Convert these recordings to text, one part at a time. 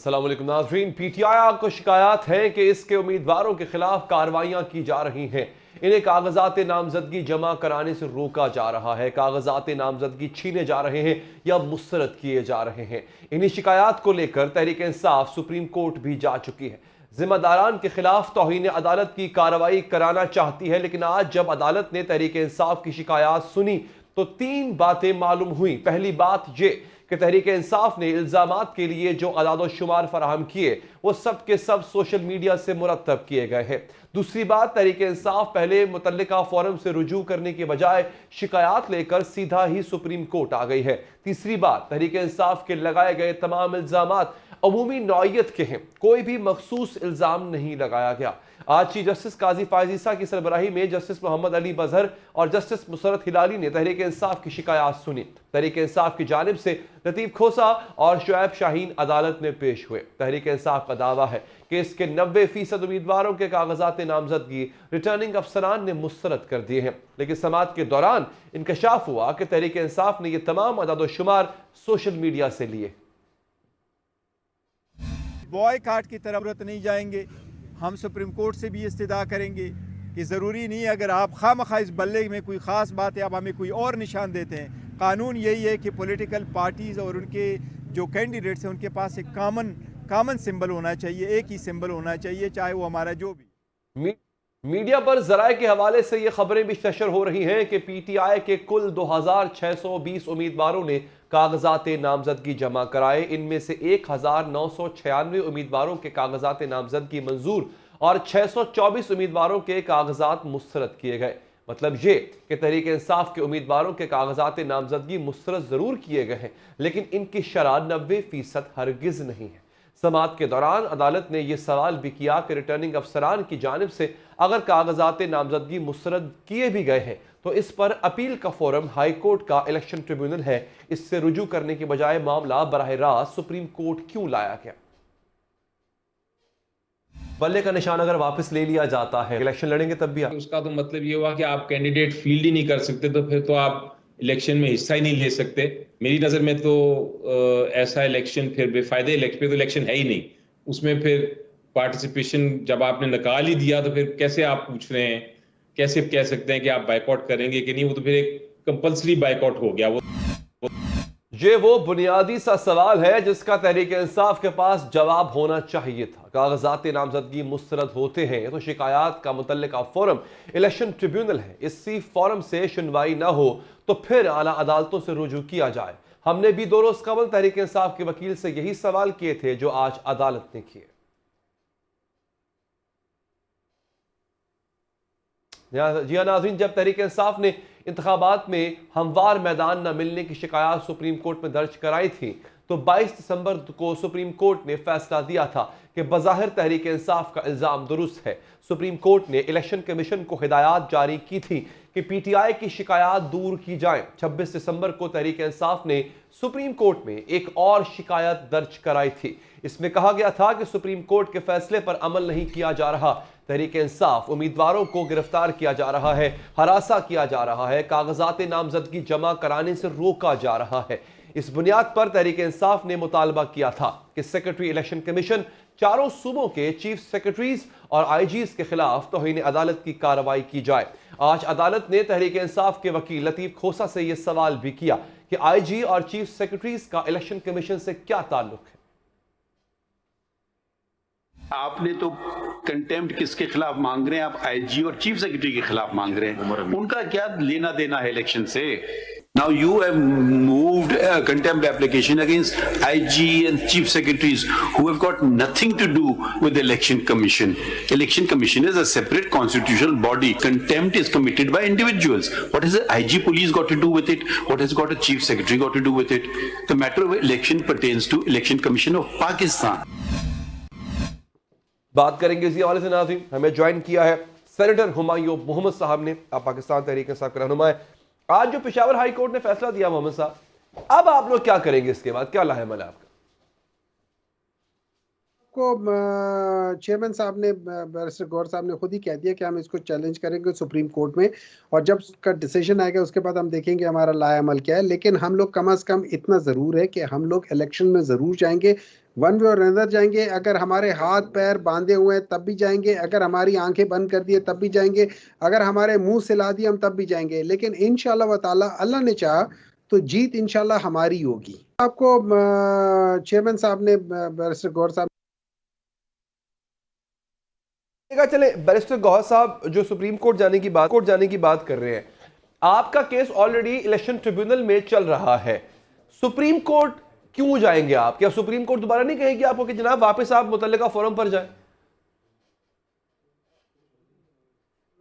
अस्सलाम वालेकुम नाज़रीन। पीटीआई को शिकायत है कि इसके उम्मीदवारों के खिलाफ कार्रवाइयां की जा रही हैं। इन्हें कागजात नामजदगी जमा कराने से रोका जा रहा है, कागजात नामजदगी छीने जा रहे हैं या मुस्तरद किए जा रहे हैं। इन्हीं शिकायत को लेकर तहरीक इंसाफ सुप्रीम कोर्ट भी जा चुकी है। जिम्मेदारान के खिलाफ तौहीन अदालत की कार्रवाई कराना चाहती है, लेकिन आज जब अदालत ने तहरीक इंसाफ की शिकायत सुनी तो 3 बातें मालूम हुई। पहली बात यह कि तहरीक इंसाफ ने इल्जामात के लिए जो अदाद शुमार फराहम किए वो सब के सब सोशल मीडिया से मुरतब किए गए हैं। दूसरी बात, तहरीक इंसाफ पहले मुतल्लिका फोरम से रुजू करने के बजाय शिकायत लेकर सीधा ही सुप्रीम कोर्ट आ गई है। तीसरी बात, तहरीक इंसाफ के लगाए गए तमाम इल्जामात अमूमी नौइयत के हैं, कोई भी मखसूस इल्जाम नहीं लगाया गया। आज चीफ जस्टिस काजी फायजीसा की सरबराही में जस्टिस मोहम्मद अली बजहर और जस्टिस मुसरत हिलाली ने तहरीक इंसाफ की शिकायत सुनी। तहरीक इंसाफ की जानिब से लतीफ खोसा और शुएब शाहीन अदालत में पेश हुए। तहरीक इंसाफ का दावा है कि इसके 90% उम्मीदवारों के कागजात नामजदगी रिटर्निंग अफसरान ने मुस्तरद कर दिए हैं, लेकिन समाअत के दौरान इंकशाफ हुआ कि तहरीक इंसाफ ने यह तमाम अदाद शुमार सोशल मीडिया से लिए। बॉयकॉट की तरफ नहीं जाएंगे। हम सुप्रीम कोर्ट से भी इस्तदा करेंगे कि ज़रूरी नहीं अगर आप खामखा इस बल्ले में कोई ख़ास बात है, आप हमें कोई और निशान देते हैं। कानून यही है कि पॉलिटिकल पार्टीज़ और उनके जो कैंडिडेट्स हैं उनके पास एक कामन सिंबल होना चाहिए, एक ही सिंबल होना चाहिए, चाहे वो हमारा जो भी। मीडिया पर जराए के हवाले से ये खबरें भी नशर हो रही हैं कि पीटीआई के कुल 2620 उम्मीदवारों ने कागजात नामजदगी जमा कराए। इनमें से 1996 उम्मीदवारों के कागजात नामजदगी मंजूर और 624 उम्मीदवारों के कागजात मुस्तरद किए गए। मतलब ये कि तहरीक इंसाफ के उम्मीदवारों के कागजात नामजदगी मुस्तरद जरूर किए गए हैं, लेकिन इनकी शरह 90% हरगिज नहीं है। समाअत के दौरान अदालत ने यह सवाल भी किया कि रिटर्निंग अफसरान की जानिब से अगर कागजात नामजदगी मुस्तरद किए भी गए हैं तो इस पर अपील का फोरम हाई कोर्ट का इलेक्शन ट्रिब्यूनल है, इससे रुजू करने के बजाय मामला बराह रास्त सुप्रीम कोर्ट क्यों लाया गया? बल्ले का निशान अगर वापस ले लिया जाता है, इलेक्शन लड़ेंगे तब भी उसका तो मतलब ये हुआ कि आप कैंडिडेट फील्ड ही नहीं कर सकते, तो फिर तो आप इलेक्शन में हिस्सा ही नहीं ले सकते। मेरी नज़र में तो ऐसा इलेक्शन फिर बेफायदे इलेक्शन, तो इलेक्शन है ही नहीं उसमें। फिर पार्टिसिपेशन जब आपने निकाल ही दिया तो फिर कैसे आप पूछ रहे हैं, कैसे कह सकते हैं कि आप बाइकआउट करेंगे कि नहीं? वो तो फिर एक कंपल्सरी बाइकआउट हो गया। ये वो बुनियादी सा सवाल है जिसका तहरीक इंसाफ के पास जवाब होना चाहिए था। कागजात नामजदगी मुस्तरद होते हैं तो शिकायत का मुतल्लिका फोरम इलेक्शन ट्रिब्यूनल है, इसी फोरम से सुनवाई ना हो तो फिर आला अदालतों से रुजू किया जाए। हमने भी 2 रोज कबल तहरीक इंसाफ के वकील से यही सवाल किए थे जो आज अदालत ने किए। जी हाँ नाज़रीन, जब तहरीक इंसाफ ने इंतखाबात में हमवार मैदान न मिलने की शिकायत सुप्रीम कोर्ट में दर्ज कराई थी तो 22 दिसंबर को सुप्रीम कोर्ट ने फैसला दिया था कि बज़ाहिर तहरीक इंसाफ का इल्ज़ाम दुरुस्त है। सुप्रीम कोर्ट ने इलेक्शन कमीशन को हिदायत जारी की थी कि पीटीआई की शिकायत दूर की जाए। 26 दिसंबर को तहरीक इंसाफ ने सुप्रीम कोर्ट में एक और शिकायत दर्ज कराई थी। इसमें कहा गया था कि सुप्रीम कोर्ट के फैसले पर अमल नहीं किया जा रहा, तहरीक इंसाफ उम्मीदवारों को गिरफ्तार किया जा रहा है, हरासा किया जा रहा है, कागजात नामजदगी जमा कराने से रोका जा रहा है। इस बुनियाद पर तहरीक इंसाफ ने मुतालबा किया था कि सेक्रेटरी इलेक्शन कमीशन चारों सूबों के चीफ सेक्रेटरीज और आईजीज के खिलाफ तौहीन अदालत की कार्रवाई की जाए। आज अदालत ने तहरीक इंसाफ के वकील लतीफ खोसा से यह सवाल भी किया कि आईजी और चीफ सेक्रेटरीज का इलेक्शन कमीशन से क्या ताल्लुक है। आपने तो कंटेम्प्ट किसके खिलाफ मांग रहे हैं? आप आईजी और चीफ सेक्रेटरी के खिलाफ मांग रहे हैं, उनका क्या लेना देना है इलेक्शन से? Now you have moved a contempt application against IG and chief secretaries who have got nothing to do with the election commission. Election commission is a separate constitutional body. Contempt is committed by individuals. What has the IG police got to do with it? What has got a chief secretary got to do with it? The matter of election pertains to election commission of Pakistan. बात करेंगे इसी हवाले से नाज़रीन। हमें join किया है senator Humayun Mohammad साहब ने, आप पाकिस्तान तहरीक इंसाफ के रहनुमा है। आज जो पेशावर हाई कोर्ट ने फैसला दिया मोहम्मद साहब, अब आप लोग क्या करेंगे? इसके बाद क्या लाहेमल है आपका? को चेयरमैन साहब ने, बैरिस्टर गौर साहब ने खुद ही कह दिया कि हम इसको चैलेंज करेंगे सुप्रीम कोर्ट में, और जब उसका डिसीजन आएगा उसके बाद हम देखेंगे हमारा लाएअमल क्या है। लेकिन हम लोग कम अज़ कम इतना ज़रूर है कि हम लोग इलेक्शन में ज़रूर जाएंगे। वन वे और अनदर जाएंगे। अगर हमारे हाथ पैर बांधे हुए हैं तब भी जाएंगे, अगर हमारी आंखें बंद कर दिए तब भी जाएंगे, अगर हमारे मुंह सिला दिए हम तब भी जाएंगे। लेकिन इंशाल्लाह व ताला अल्लाह ने चाहा तो जीत इंशाल्लाह हमारी होगी। आपको चेयरमैन साहब ने, बैरिस्टर गौहर साहब चले, बैरिस्टर गौहर साहब जो सुप्रीम कोर्ट जाने की बात कर रहे हैं, आपका केस ऑलरेडी इलेक्शन ट्रिब्यूनल में चल रहा है, सुप्रीम कोर्ट क्यों जाएंगे आप? क्या सुप्रीम कोर्ट दोबारा नहीं कहेगी आपको कि जनाब वापस आप मुतल्लिका फोरम पर जाएं?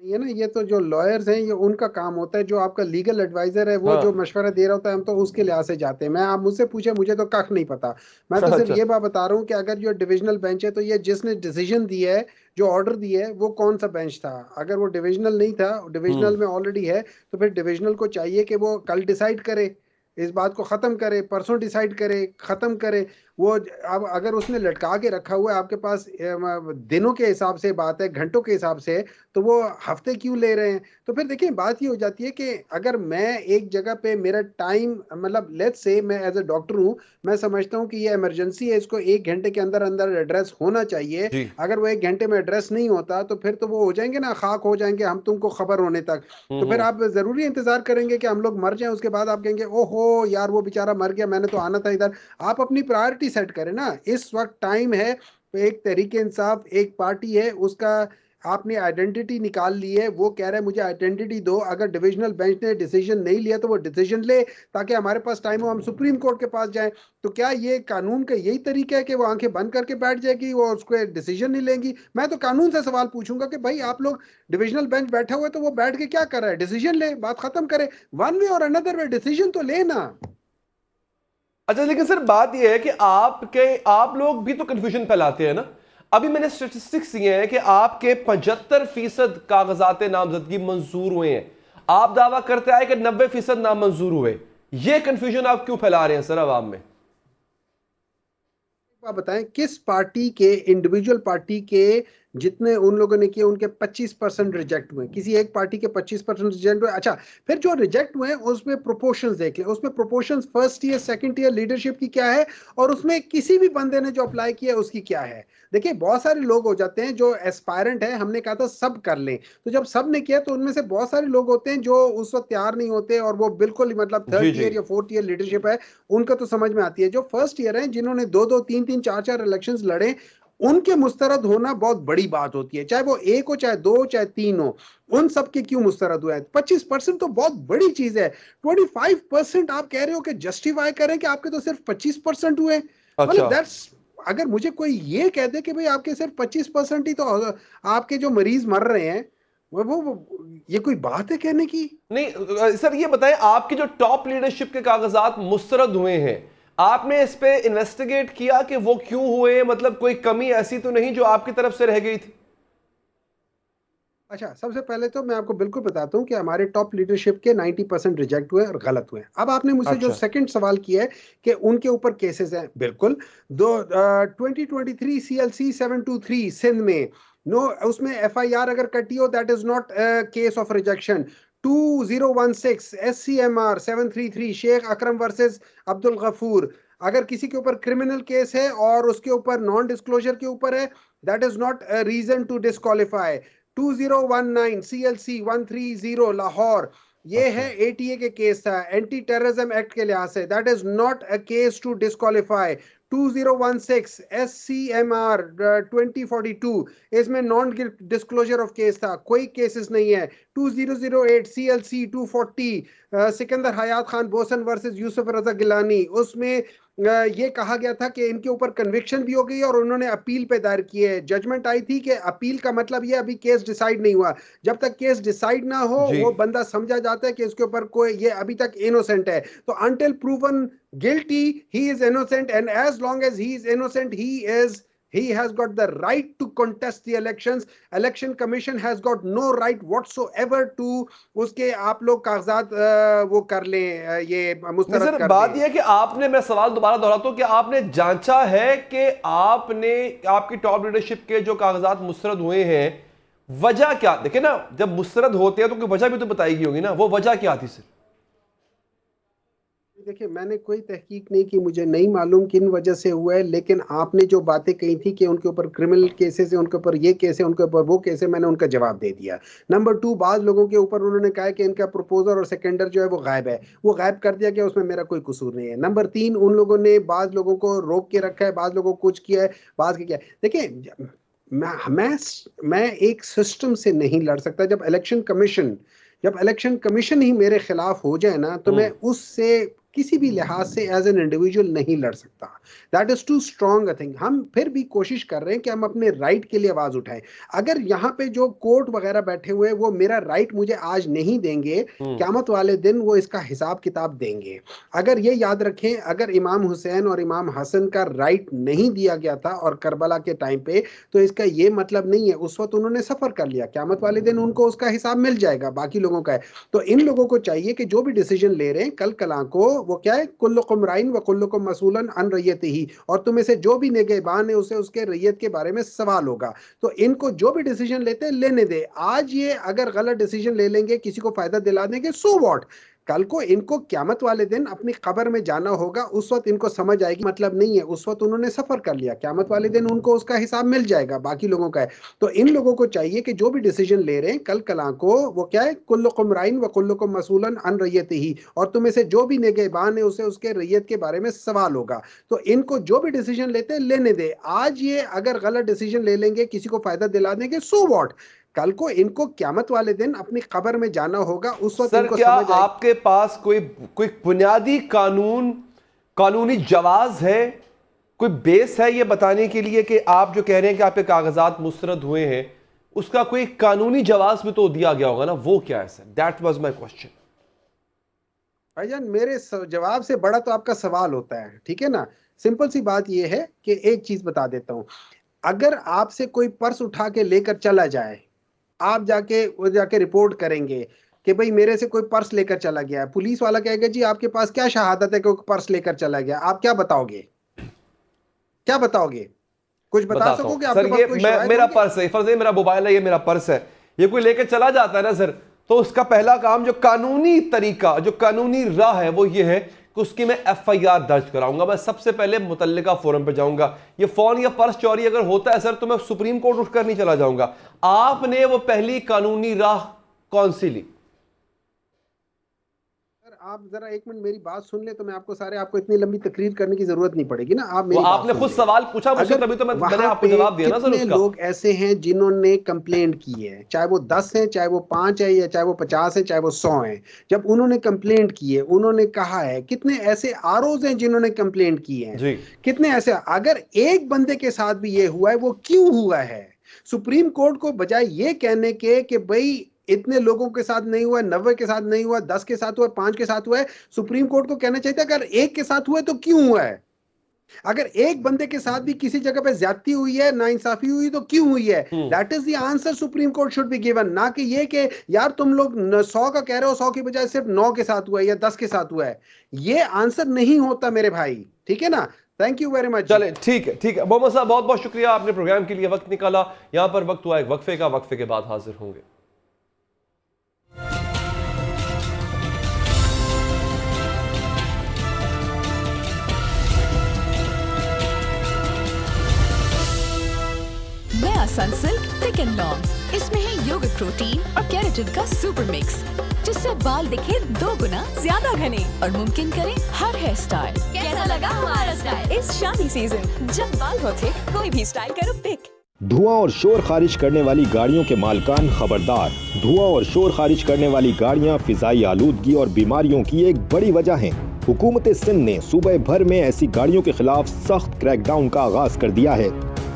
ये ना, ये तो जो लॉयर्स हैं ये उनका काम होता है, जो आपका लीगल एडवाइजर है वो हाँ। जो मशवरा दे रहा होता है हम तो उसके लिहाज से जाते हैं। मैं, आप मुझसे पूछे, मुझे तो कख नहीं पता। मैं तो सिर्फ अच्छा। ये बात बता रहा हूँ कि अगर जो डिविजनल बेंच है तो ये जिसने डिसीजन दिया है, जो ऑर्डर दिया है, वो कौन सा बेंच था। अगर वो डिविजनल नहीं था, डिविजनल में ऑलरेडी है, तो फिर डिविजनल को चाहिए कि वो कल डिसाइड करे, इस बात को खत्म करे, परसों डिसाइड करे, खत्म करे। वो अब अगर उसने लटका के रखा हुआ है आपके पास, दिनों के हिसाब से बात है, घंटों के हिसाब से, तो वो हफ्ते क्यों ले रहे हैं? तो फिर देखिए बात ये हो जाती है कि अगर मैं एक जगह पे मेरा टाइम, मतलब लेट्स से मैं एज ए डॉक्टर हूँ, मैं समझता हूँ कि ये इमरजेंसी है, इसको 1 घंटे के अंदर अंदर एड्रेस होना चाहिए। जी। अगर वो 1 घंटे में एड्रेस नहीं होता तो फिर तो वो हो जाएंगे ना, खाक हो जाएंगे हम तुमको खबर होने तक। तो फिर आप जरूरी इंतजार करेंगे कि हम लोग मर जाएं, उसके बाद आप कहेंगे ओहो यार वो बेचारा मर गया, मैंने तो आना था इधर। आप अपनी प्रायोरिटी सेट करें ना, इस वक्त टाइम है। एक तहरीक इंसाफ एक पार्टी है, उसका आपने आइडेंटिटी निकाल ली है, वो कह रहा है मुझे आइडेंटिटी दो। अगर डिविजनल बेंच ने डिसीजन नहीं लिया तो वो डिसीजन ले, ताकि हमारे पास टाइम हो, हम सुप्रीम कोर्ट के पास जाएं। तो क्या ये कानून का यही तरीका है कि वो आंखें बंद करके बैठ जाएगी, वो उसको डिसीजन नहीं लेंगी? मैं तो कानून से सवाल पूछूंगा कि भाई आप लोग, डिविजनल बेंच बैठा हुआ है तो वो बैठ के क्या कर रहा है? डिसीजन ले, बात खत्म करे, वन वे और अनदर वे डिसीजन तो लेना। अच्छा, लेकिन सर बात यह है कि आप लोग भी तो कंफ्यूजन फैलाते हैं ना। अभी मैंने स्टेटिस्टिक्स दिए हैं कि आपके 75% कागजात नामजदगी मंजूर हुए हैं, आप दावा करते आए कि 90% नामंजूर हुए। ये कंफ्यूजन आप क्यों फैला रहे हैं सर आवाम में? आप बताएं किस पार्टी के, इंडिविजुअल पार्टी के जितने उन लोगों ने किए उनके 25% रिजेक्ट हुए, किसी एक पार्टी के 25% रिजेक्ट हुए। अच्छा, फिर जो रिजेक्ट हुए उसमें प्रोपोर्शंस देख लें, उसमें proportions first year second year leadership की क्या है, और उसमें किसी भी बंदे ने जो अप्लाई किया उसकी क्या है। देखिए बहुत सारे लोग हो जाते हैं जो एस्पायरेंट है, हमने कहा था सब कर लें, तो जब सब ने किया तो उनमें से बहुत सारे लोग होते हैं जो उस वक्त तैयार नहीं होते, और वो बिल्कुल मतलब थर्ड ईयर या फोर्थ ईयर लीडरशिप है उनका तो समझ में आती है। जो फर्स्ट ईयर है जिन्होंने 2-2 3-3 4-4 इलेक्शंस लड़े, उनके मुस्तरद होना बहुत बड़ी बात होती है, चाहे वो 1 हो, चाहे 2 हो, चाहे 3 हो। उन सब के क्यों मुस्तरद हुआ है? 25% तो बहुत बड़ी चीज है। 25% आप कह रहे हो कि जस्टिफाई करें कि आपके तो सिर्फ 25% हुए। मतलब दैट्स, अगर मुझे कोई ये कह दे कि भाई आपके सिर्फ 25% ही तो आपके जो मरीज मर रहे हैं, वो ये कोई बात है कहने की? नहीं सर, ये बताएं आपकी जो टॉप लीडरशिप के कागजात मुस्तरद हुए हैं, आपने इस पे इन्वेस्टिगेट किया कि वो क्यों हुए? मतलब कोई कमी ऐसी तो नहीं जो आपकी तरफ से रह गई थी? अच्छा, सबसे पहले तो मैं आपको बिल्कुल बताता हूँ कि हमारे टॉप लीडरशिप के 90% रिजेक्ट हुए और गलत हुए। अब आपने मुझसे जो सेकंड सवाल किया है कि उनके ऊपर केसेस हैं, बिल्कुल। 2023 CLC 723 सिंध में नो, उसमें FIR अगर कटी हो that is not case of rejection. 2016 SCMR 733 Sheikh Akram versus Abdul Ghafoor, अगर किसी के ऊपर क्रिमिनल केस है और उसके ऊपर नॉन डिस्क्लोजर के ऊपर है, that is not a reason to disqualify. 2019 CLC 130 Lahore, ये है ATA के केस था, एंटी टेररिज्म एक्ट के लिहाज से, that is not a case to disqualify. 2016 SCMR 2042, इसमें नॉन डिस्क्लोजर ऑफ केस था, कोई केसेस नहीं है। 2008 CLC 240 सिकंदर हयात खान बोसन वर्सेस यूसुफ रजा गिलानी, उसमें ये कहा गया था कि इनके ऊपर कन्विक्शन भी हो गई और उन्होंने अपील पे दायर की है। जजमेंट आई थी कि अपील का मतलब ये अभी केस डिसाइड नहीं हुआ, जब तक केस डिसाइड ना हो वो बंदा समझा जाता है कि इसके ऊपर कोई, ये अभी तक इनोसेंट है। तो until proven guilty he is innocent, and as long as he is innocent he has got the right to contest the elections. Election Commission has got no right whatsoever to उसके आप लोग कागजात वो कर लें, ये मुस्तरद कर दें। बात ये है कि आपने, मैं सवाल दोबारा दोहराता हूं कि आपने जांचा है कि आपने, आपकी टॉप लीडरशिप के जो कागजात मुस्तरद हुए हैं, वजह क्या? देखिए ना, जब मुस्तरद होते हैं तो कोई वजह भी तो बताई गई होगी ना, वो वजह क्या थी सर? देखिए, मैंने कोई तहकीक नहीं की, मुझे नहीं मालूम किन वजह से हुआ है, लेकिन आपने जो बातें कही थी कि उनके ऊपर क्रिमिनल केसेस है, उनके ऊपर ये केस है, उनके ऊपर वो केस है, मैंने उनका जवाब दे दिया। नंबर 2, बाज़ लोगों के ऊपर उन्होंने कहा कि इनका प्रपोज़र और सेकेंडर जो है वो गायब है, वो गायब कर दिया गया, उसमें मेरा कोई कसूर नहीं है। नंबर 3, उन लोगों ने बाज़ लोगों को रोक के रखा है, बाज़ लोगों को कुछ किया है, बाज़ के किया है। देखिए, मैं एक सिस्टम से नहीं लड़ सकता। जब इलेक्शन कमीशन ही मेरे खिलाफ हो जाए ना, तो मैं उससे किसी भी लिहाज से एज एन इंडिविजुअल नहीं लड़ सकता। That is too strong a thing. हम फिर भी कोशिश कर रहे हैं कि हम अपने राइट के लिए आवाज उठाएं। अगर यहाँ पे जो कोर्ट वगैरह बैठे हुए वो मेरा राइट मुझे आज नहीं देंगे, क़यामत वाले दिन वो इसका हिसाब किताब देंगे। अगर ये याद रखें, अगर इमाम हुसैन और इमाम हसन का राइट नहीं दिया गया था और करबला के टाइम पे, तो इसका ये मतलब नहीं है उस वक्त उन्होंने सफर कर लिया, क़यामत वाले दिन उनको उसका हिसाब मिल जाएगा, बाकी लोगों का है। तो इन लोगों को चाहिए कि जो भी डिसीजन ले रहे हैं कल कला को, वो क्या है, कुल्लुकुम राइन व कुल्लुकुम मसूलन अन रय्यतिही, और तुम में से जो भी निगहबान है उसे उसके रैयत के बारे में सवाल होगा। तो इनको जो भी डिसीजन लेते हैं लेने दे। आज ये अगर गलत डिसीजन ले लेंगे, किसी को फायदा दिला देंगे, सो व्हाट। कल को इनको क़यामत वाले दिन अपनी कब्र में जाना होगा, उस वक्त इनको समझ आएगी मतलब नहीं है, उस वक्त उन्होंने सफर कर लिया, क़यामत वाले दिन उनको उसका हिसाब मिल जाएगा, बाकी लोगों का है। तो इन लोगों को चाहिए कि जो भी डिसीजन ले रहे हैं कल कला को, वो क्या है, कुल्लुकुम राइन व कुल्लुकुम मसूलन अन रय्यतिही, और तुम में से जो भी निगहबान है उसे उसके रैयत के बारे में सवाल होगा। तो इनको जो भी डिसीजन लेते हैं लेने दे। आज ये अगर गलत डिसीजन ले लेंगे, किसी को फायदा दिला देंगे, सो व्हाट। कल को इनको क़यामत वाले दिन अपनी कब्र में जाना होगा, उस वक्त सर इनको क्या समझ आएगी। आपके पास कोई बुनियादी कानूनी जवाज है, कोई बेस है ये बताने के लिए कि आप जो कह रहे हैं कि आपके कागजात मुस्तरद हुए हैं, उसका कोई कानूनी जवाब भी तो दिया गया होगा ना? वो क्या है sir? That was my question. भाईजान, मेरे जवाब से बड़ा तो आपका सवाल होता है, ठीक है ना। सिंपल सी बात यह है कि एक चीज बता देता हूं, अगर आपसे कोई पर्स उठा के लेकर चला जाए, आप जाके रिपोर्ट करेंगे कि भाई मेरे से कोई पर्स लेकर चला गया है, पुलिस वाला कहेगा जी आपके पास क्या शहादत है कि कोई पर्स लेकर चला गया, आप क्या बताओगे? कुछ बता सकोगे? सर ये मेरा पर्स है, फर्ज है मेरा मोबाइल है, ये मेरा पर्स है, ये कोई लेकर चला जाता है ना सर, तो उसका पहला काम, जो कानूनी तरीका, जो कानूनी राह है, वो ये है कि उसकी मैं FIR दर्ज कराऊंगा। मैं सबसे पहले मुतल्लिका फोरम पे जाऊंगा। ये फोन या पर्स चोरी अगर होता है सर, तो मैं सुप्रीम कोर्ट उठकर नहीं चला जाऊंगा। आपने वो पहली कानूनी राह कौन सी ली? आप जरा एक मिनट मेरी बात सुन ले, तो मैं आपको इतनी लंबी तकरीर करने की जरूरत नहीं पड़ेगी ना। आप मेरी आपने खुद सवाल पूछा मुझसे, तभी तो मैंने आपको जवाब दिया ना सर। कितने लोग ऐसे हैं जिन्होंने कंप्लेंट की है, चाहे वो 10 हैं, चाहे वो 5 है, या चाहे वो 50 है, चाहे वो 100 है, जब उन्होंने कंप्लेंट की है, उन्होंने कहा है, कितने ऐसे ROs हैं जिन्होंने कंप्लेंट की है, कितने ऐसे। अगर एक बंदे के साथ भी ये हुआ है, वो क्यों हुआ है? सुप्रीम कोर्ट को बजाय ये कहने के कि भाई इतने लोगों के साथ नहीं हुआ, 90 के साथ नहीं हुआ, 10 के साथ हुआ, 5 के साथ हुआ है, सुप्रीम कोर्ट को कहना चाहिए अगर एक के साथ हुआ है तो क्यों हुआ है? अगर एक बंदे के साथ भी किसी जगह पे ज्यादती हुई है, नाइंसाफी हुई, तो क्यों हुई है? That is the answer supreme court should be given. ना कि ये कि यार तुम लोग 100 का कह रहे हो, 100 की बजाय सिर्फ 9 के साथ हुआ है या 10 के साथ हुआ है। ये आंसर नहीं होता मेरे भाई, ठीक है ना। Thank you very much. चले, ठीक है मोहम्मद साहब, बहुत बहुत शुक्रिया, आपने प्रोग्राम के लिए वक्त निकाला। यहां पर वक्त हुआ एक वक्फे का, वक्फे के बाद हाजिर होंगे। नया सनसिल्क थिक एंड लॉन्ग, इसमें है योगर्ट प्रोटीन और केराटिन का सुपर मिक्स, जिससे बाल दिखे 2 गुना ज्यादा घने और मुमकिन करें हर हेयर स्टाइल। कैसा लगा हमारा स्टाइल इस शादी सीजन? जब बाल हो थिक, कोई भी स्टाइल करो पिक। धुआं और शोर खारिज करने वाली गाड़ियों के मालिकान खबरदार। धुआं और शोर खारिज करने वाली गाड़ियां फिजाई आलूदगी और बीमारियों की एक बड़ी वजह हैं। हुकूमत सिंध ने सूबे भर में ऐसी गाड़ियों के खिलाफ सख्त क्रैकडाउन का आगाज कर दिया है।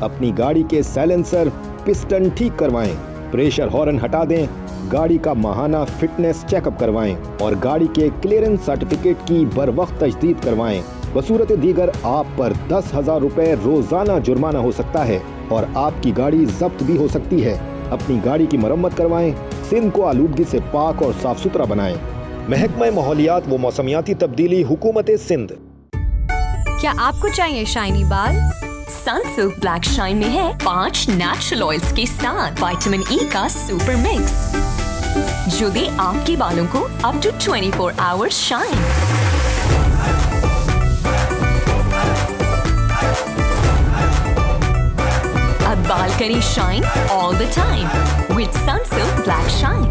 अपनी गाड़ी के साइलेंसर, पिस्टन ठीक करवाएं, प्रेशर हॉर्न हटा दें, गाड़ी का माहाना फिटनेस चेकअप करवाएं और गाड़ी के क्लियरेंस सर्टिफिकेट की बर वक्त तजदीद करवाएं। बसूरत दीगर आप पर 10,000 रुपए रोजाना जुर्माना हो सकता है और आपकी गाड़ी जब्त भी हो सकती है। अपनी गाड़ी की मरम्मत करवाएं, सिंध को आलूदगी से पाक और साफ सुथरा बनाएं। महकमा माहौलियात व मौसमियाती तब्दीली, हुकूमत सिंध। क्या आपको चाहिए शाइनी बाल? सनसिल्क ब्लैक शाइन में है 5 नेचुरल ऑयल्स के साथ विटामिन E का सुपर मिक्स, जो दे आपके बालों को अप टू 24 आवर्स शाइन। बाल करें shine all the time with Sunsilk black shine.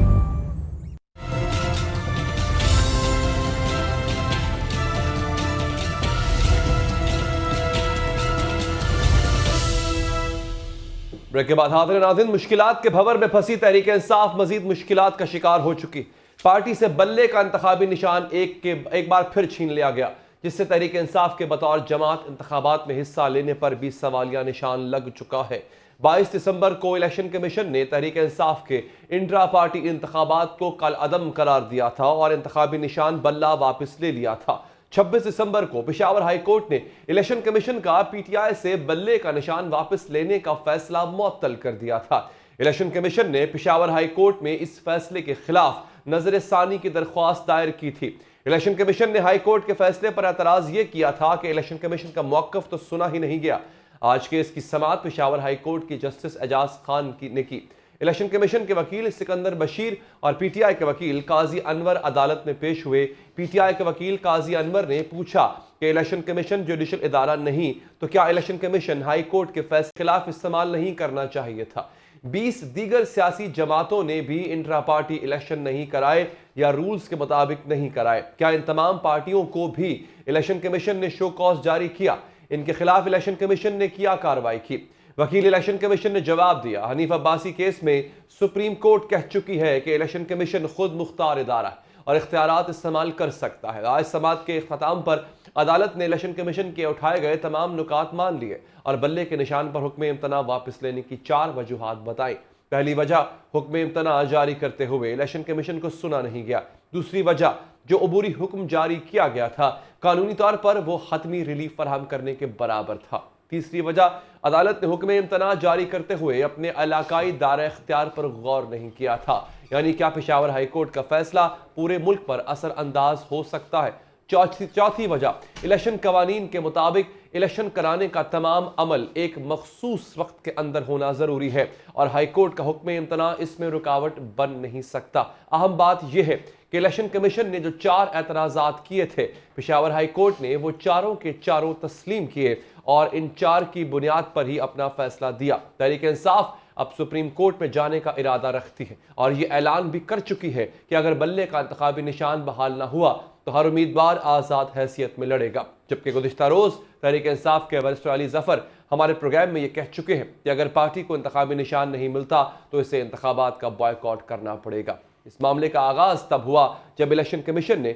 Break के बाद हाज़िर नाज़रीन, मुश्किलात के भंवर में फंसी तहरीक इंसाफ मजीद मुश्किलात का शिकार हो चुकी। पार्टी से बल्ले का इंतखाबी निशान एक बार फिर छीन लिया गया, जिससे तहरीक इंसाफ के बतौर जमात इंतखाबात में हिस्सा लेने पर भी सवालिया निशान लग चुका है। 22 दिसंबर को इलेक्शन कमीशन ने तहरीक इंसाफ के इंट्रा पार्टी इंतखाबात को कल अदम करार दिया था और इंतखाबी निशान बल्ला वापस ले लिया था। 26 दिसंबर को पेशावर हाई कोर्ट ने इलेक्शन कमीशन का पीटीआई से बल्ले का निशान वापस लेने का फैसला मुअत्तल कर दिया था। इलेक्शन कमीशन ने पेशावर हाई कोर्ट में इस फैसले के खिलाफ नजर सानी की दरख्वास्त दायर की थी। इलेक्शन कमीशन ने हाई कोर्ट के फैसले पर एतराज ये किया था कि इलेक्शन कमीशन का मौक़िफ़ तो सुना ही नहीं गया। आज केस की समाअत पेशावर हाई कोर्ट की जस्टिस एजाज खान ने की। इलेक्शन कमीशन के वकील सिकंदर बशीर और पीटीआई के वकील काजी अनवर अदालत में पेश हुए। पीटीआई के वकील काजी अनवर ने पूछा कि इलेक्शन कमीशन जुडिशल इदारा नहीं तो क्या इलेक्शन कमीशन हाई कोर्ट के फैसले के खिलाफ इस्तेमाल नहीं करना चाहिए था। 20 दीगर सियासी जमातों ने भी इंट्रा पार्टी इलेक्शन नहीं कराए या रूल्स के मुताबिक नहीं कराए। क्या इन तमाम पार्टियों को भी इलेक्शन कमीशन ने शो कॉज जारी किया? इनके खिलाफ इलेक्शन कमीशन ने किया कार्रवाई की? वकील इलेक्शन कमीशन ने जवाब दिया, हनीफ अब्बासी केस में सुप्रीम कोर्ट कह चुकी है कि इलेक्शन कमीशन खुद मुख्तार इदारा है और इख्तियारात इस्तेमाल कर सकता है। आज समाअत के इख्तिताम पर अदालत ने इलेक्शन कमीशन के उठाए गए तमाम नुकात मान लिए और बल्ले के निशान पर हुक्म इम्तना वापस लेने की 4 वजूहात बताई। पहली वजह, हुक्म इम्तना जारी करते हुए इलेक्शन कमीशन को सुना नहीं गया। दूसरी वजह, जो अबूरी हुक्म जारी किया गया था कानूनी तौर पर वो हतमी रिलीफ फराहम करने के बराबर था। तीसरी वजह, अदालत ने हुक्म इम्तना जारी करते हुए अपने इलाकाई दायरा इख्तियार पर गौर नहीं किया था, यानी क्या पेशावर हाई कोर्ट का फैसला पूरे मुल्क पर असर अंदाज हो सकता है। चौथी वजह, इलेक्शन कवानीन के मुताबिक इलेक्शन कराने का तमाम अमल एक मखसूस वक्त के अंदर होना जरूरी है और हाई कोर्ट का हुक्म इम्तना इसमें रुकावट बन नहीं सकता। अहम बात यह है कि इलेक्शन कमीशन ने जो 4 एतराज़ात किए थे, पेशावर हाई कोर्ट ने वो चारों के चारों तस्लीम किए और इन 4 की बुनियाद पर ही अपना फैसला दिया। तहरीक इंसाफ अब सुप्रीम कोर्ट में जाने का इरादा रखती है और ये ऐलान भी कर चुकी है कि अगर बल्ले का इंतखाबी निशान बहाल ना हुआ तो हर उम्मीदवार आज़ाद हैसियत में लड़ेगा। जबकि गुज़िश्ता रोज़ तहरीक इंसाफ के वरिष्ठ अली ज़फ़र हमारे प्रोग्राम में ये कह चुके हैं कि अगर पार्टी को इंतखाबी निशान नहीं मिलता तो इसे इंतखाबात का बॉयकॉट करना पड़ेगा। इस मामले का आगाज़ तब हुआ जब इलेक्शन कमीशन ने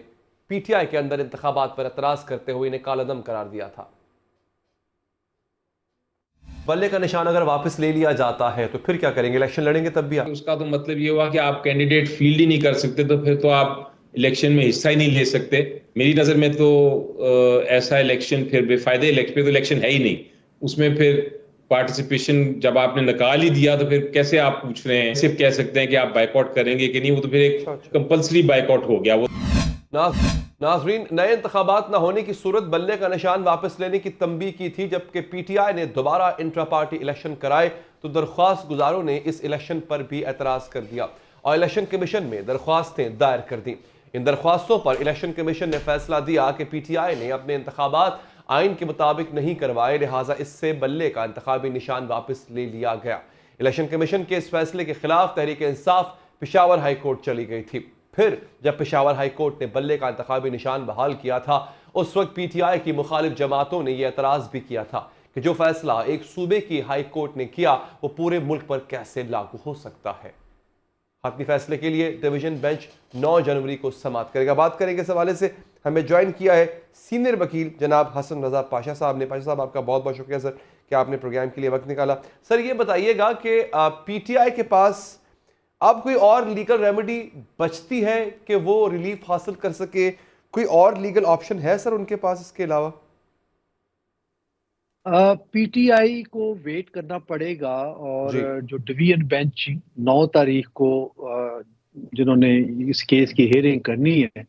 पीटीआई के अंदर इंतखाबात पर एतराज़ करते हुए इन्हें कालअदम करार दिया था। बल्ले का निशान अगर वापस ले लिया जाता है तो फिर क्या करेंगे? इलेक्शन लड़ेंगे तब भी? उसका तो मतलब ये हुआ कि आप कैंडिडेट फील्ड ही नहीं कर सकते, तो फिर तो आप इलेक्शन में हिस्सा ही नहीं ले सकते। मेरी नज़र में तो ऐसा इलेक्शन फिर बेफायदे इलेक्शन, तो इलेक्शन है ही नहीं। उसमें फिर पार्टिसिपेशन जब आपने निकाल ही दिया तो फिर कैसे आप पूछ रहे हैं, सिर्फ कह सकते हैं कि आप बाइकआउट करेंगे कि नहीं, वो तो फिर एक कंपल्सरी बाइकआउट हो गया। वो नाज़रीन, नए इंतखाबात न होने की सूरत बल्ले का निशान वापस लेने की तंबीह की थी। जबकि पीटीआई ने दोबारा इंट्रा पार्टी इलेक्शन कराए तो दरख्वास्त गुजारों ने इस इलेक्शन पर भी एतराज़ कर दिया और इलेक्शन कमीशन में दरख्वास्तें दायर कर दी। इन दरख्वास्तों पर इलेक्शन कमीशन ने फैसला दिया कि पीटीआई ने अपने इंतखाबात आइन के मुताबिक नहीं करवाए, लिहाजा इससे बल्ले का इंतखाबी निशान वापस ले लिया गया। इलेक्शन कमीशन के इस फैसले के खिलाफ तहरीक इंसाफ पेशावर हाई कोर्ट चली गई थी। फिर जब पेशावर हाई कोर्ट ने बल्ले का इंतखाबी निशान बहाल किया था, उस वक्त पीटीआई की मुखालिफ जमातों ने यह एतराज़ भी किया था कि जो फैसला एक सूबे की हाई कोर्ट ने किया वो पूरे मुल्क पर कैसे लागू हो सकता है। हतमी फैसले के लिए डिवीजन बेंच 9 जनवरी को समाअत करेगा। बात करेंगे इस हवाले से, हमें ज्वाइन किया है सीनियर वकील जनाब हसन रजा पाशा साहब ने। पाशा साहब, आपका बहुत बहुत शुक्रिया सर कि आपने प्रोग्राम के लिए वक्त निकाला। सर, ये बताइएगा कि पीटीआई के पास अब कोई और लीगल रेमेडी बचती है कि वो रिलीफ हासिल कर सके? कोई और लीगल ऑप्शन है सर उनके पास इसके अलावा? पीटीआई को वेट करना पड़ेगा और जो डिवीजन बेंच 9 तारीख को जिन्होंने इस केस की हियरिंग करनी है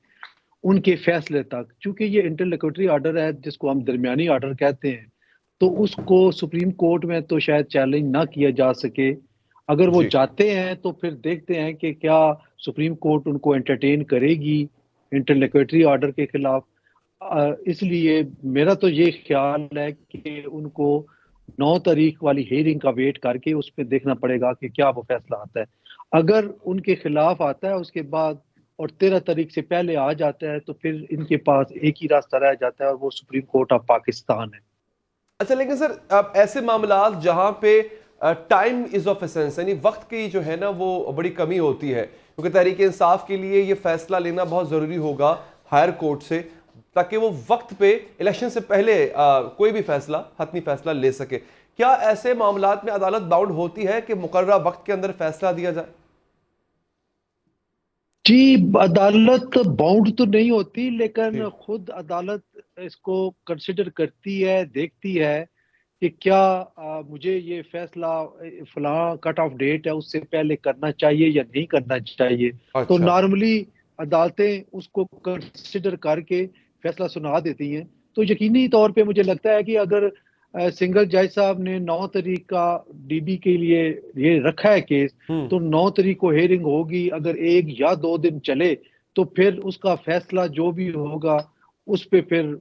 उनके फैसले तक, चूंकि ये इंटरलोक्यूटरी ऑर्डर है जिसको हम दरमियानी ऑर्डर कहते हैं, तो उसको सुप्रीम कोर्ट में तो शायद चैलेंज ना किया जा सके। अगर वो जाते हैं तो फिर देखते हैं कि क्या सुप्रीम कोर्ट उनको एंटरटेन करेगी इंटरलोक्यूटरी ऑर्डर के खिलाफ। इसलिए मेरा तो ये ख्याल है कि उनको 9 तारीख वाली हेयरिंग का वेट करके उस पर देखना पड़ेगा कि क्या वो फैसला आता है। अगर उनके खिलाफ आता है उसके बाद और 13 तारीख से पहले आ जाता है तो फिर इनके पास एक ही रास्ता रह जाता है और वो सुप्रीम कोर्ट ऑफ पाकिस्तान है। अच्छा, लेकिन सर अब ऐसे मामला जहां पे टाइम इज ऑफ एसेंस, यानी वक्त की जो है ना वो बड़ी कमी होती है, क्योंकि तहरीक इंसाफ के लिए ये फैसला लेना बहुत ज़रूरी होगा हायर कोर्ट से, ताकि वो वक्त पे इलेक्शन से पहले कोई भी फैसला, हतमी फैसला ले सके। क्या ऐसे मामलात में अदालत बाउंड होती है कि मुकर्ररा वक्त के अंदर फैसला दिया जाए? जी, अदालत बाउंड तो नहीं होती, लेकिन खुद अदालत इसको कंसिडर करती है, देखती है कि क्या मुझे ये फैसला फलां कट ऑफ डेट है उससे पहले करना चाहिए या नहीं करना चाहिए। तो नॉर्मली अदालतें उसको कंसिडर करके फैसला सुना देती हैं। तो यकीनी तौर पे मुझे लगता है कि अगर सिंगल जज साहब ने 9 तारीख का डीबी के लिए ये रखा है केस, तो 9 तारीख को हेयरिंग होगी। अगर 1 या 2 दिन चले तो फिर उसका फैसला जो भी होगा उस पे फिर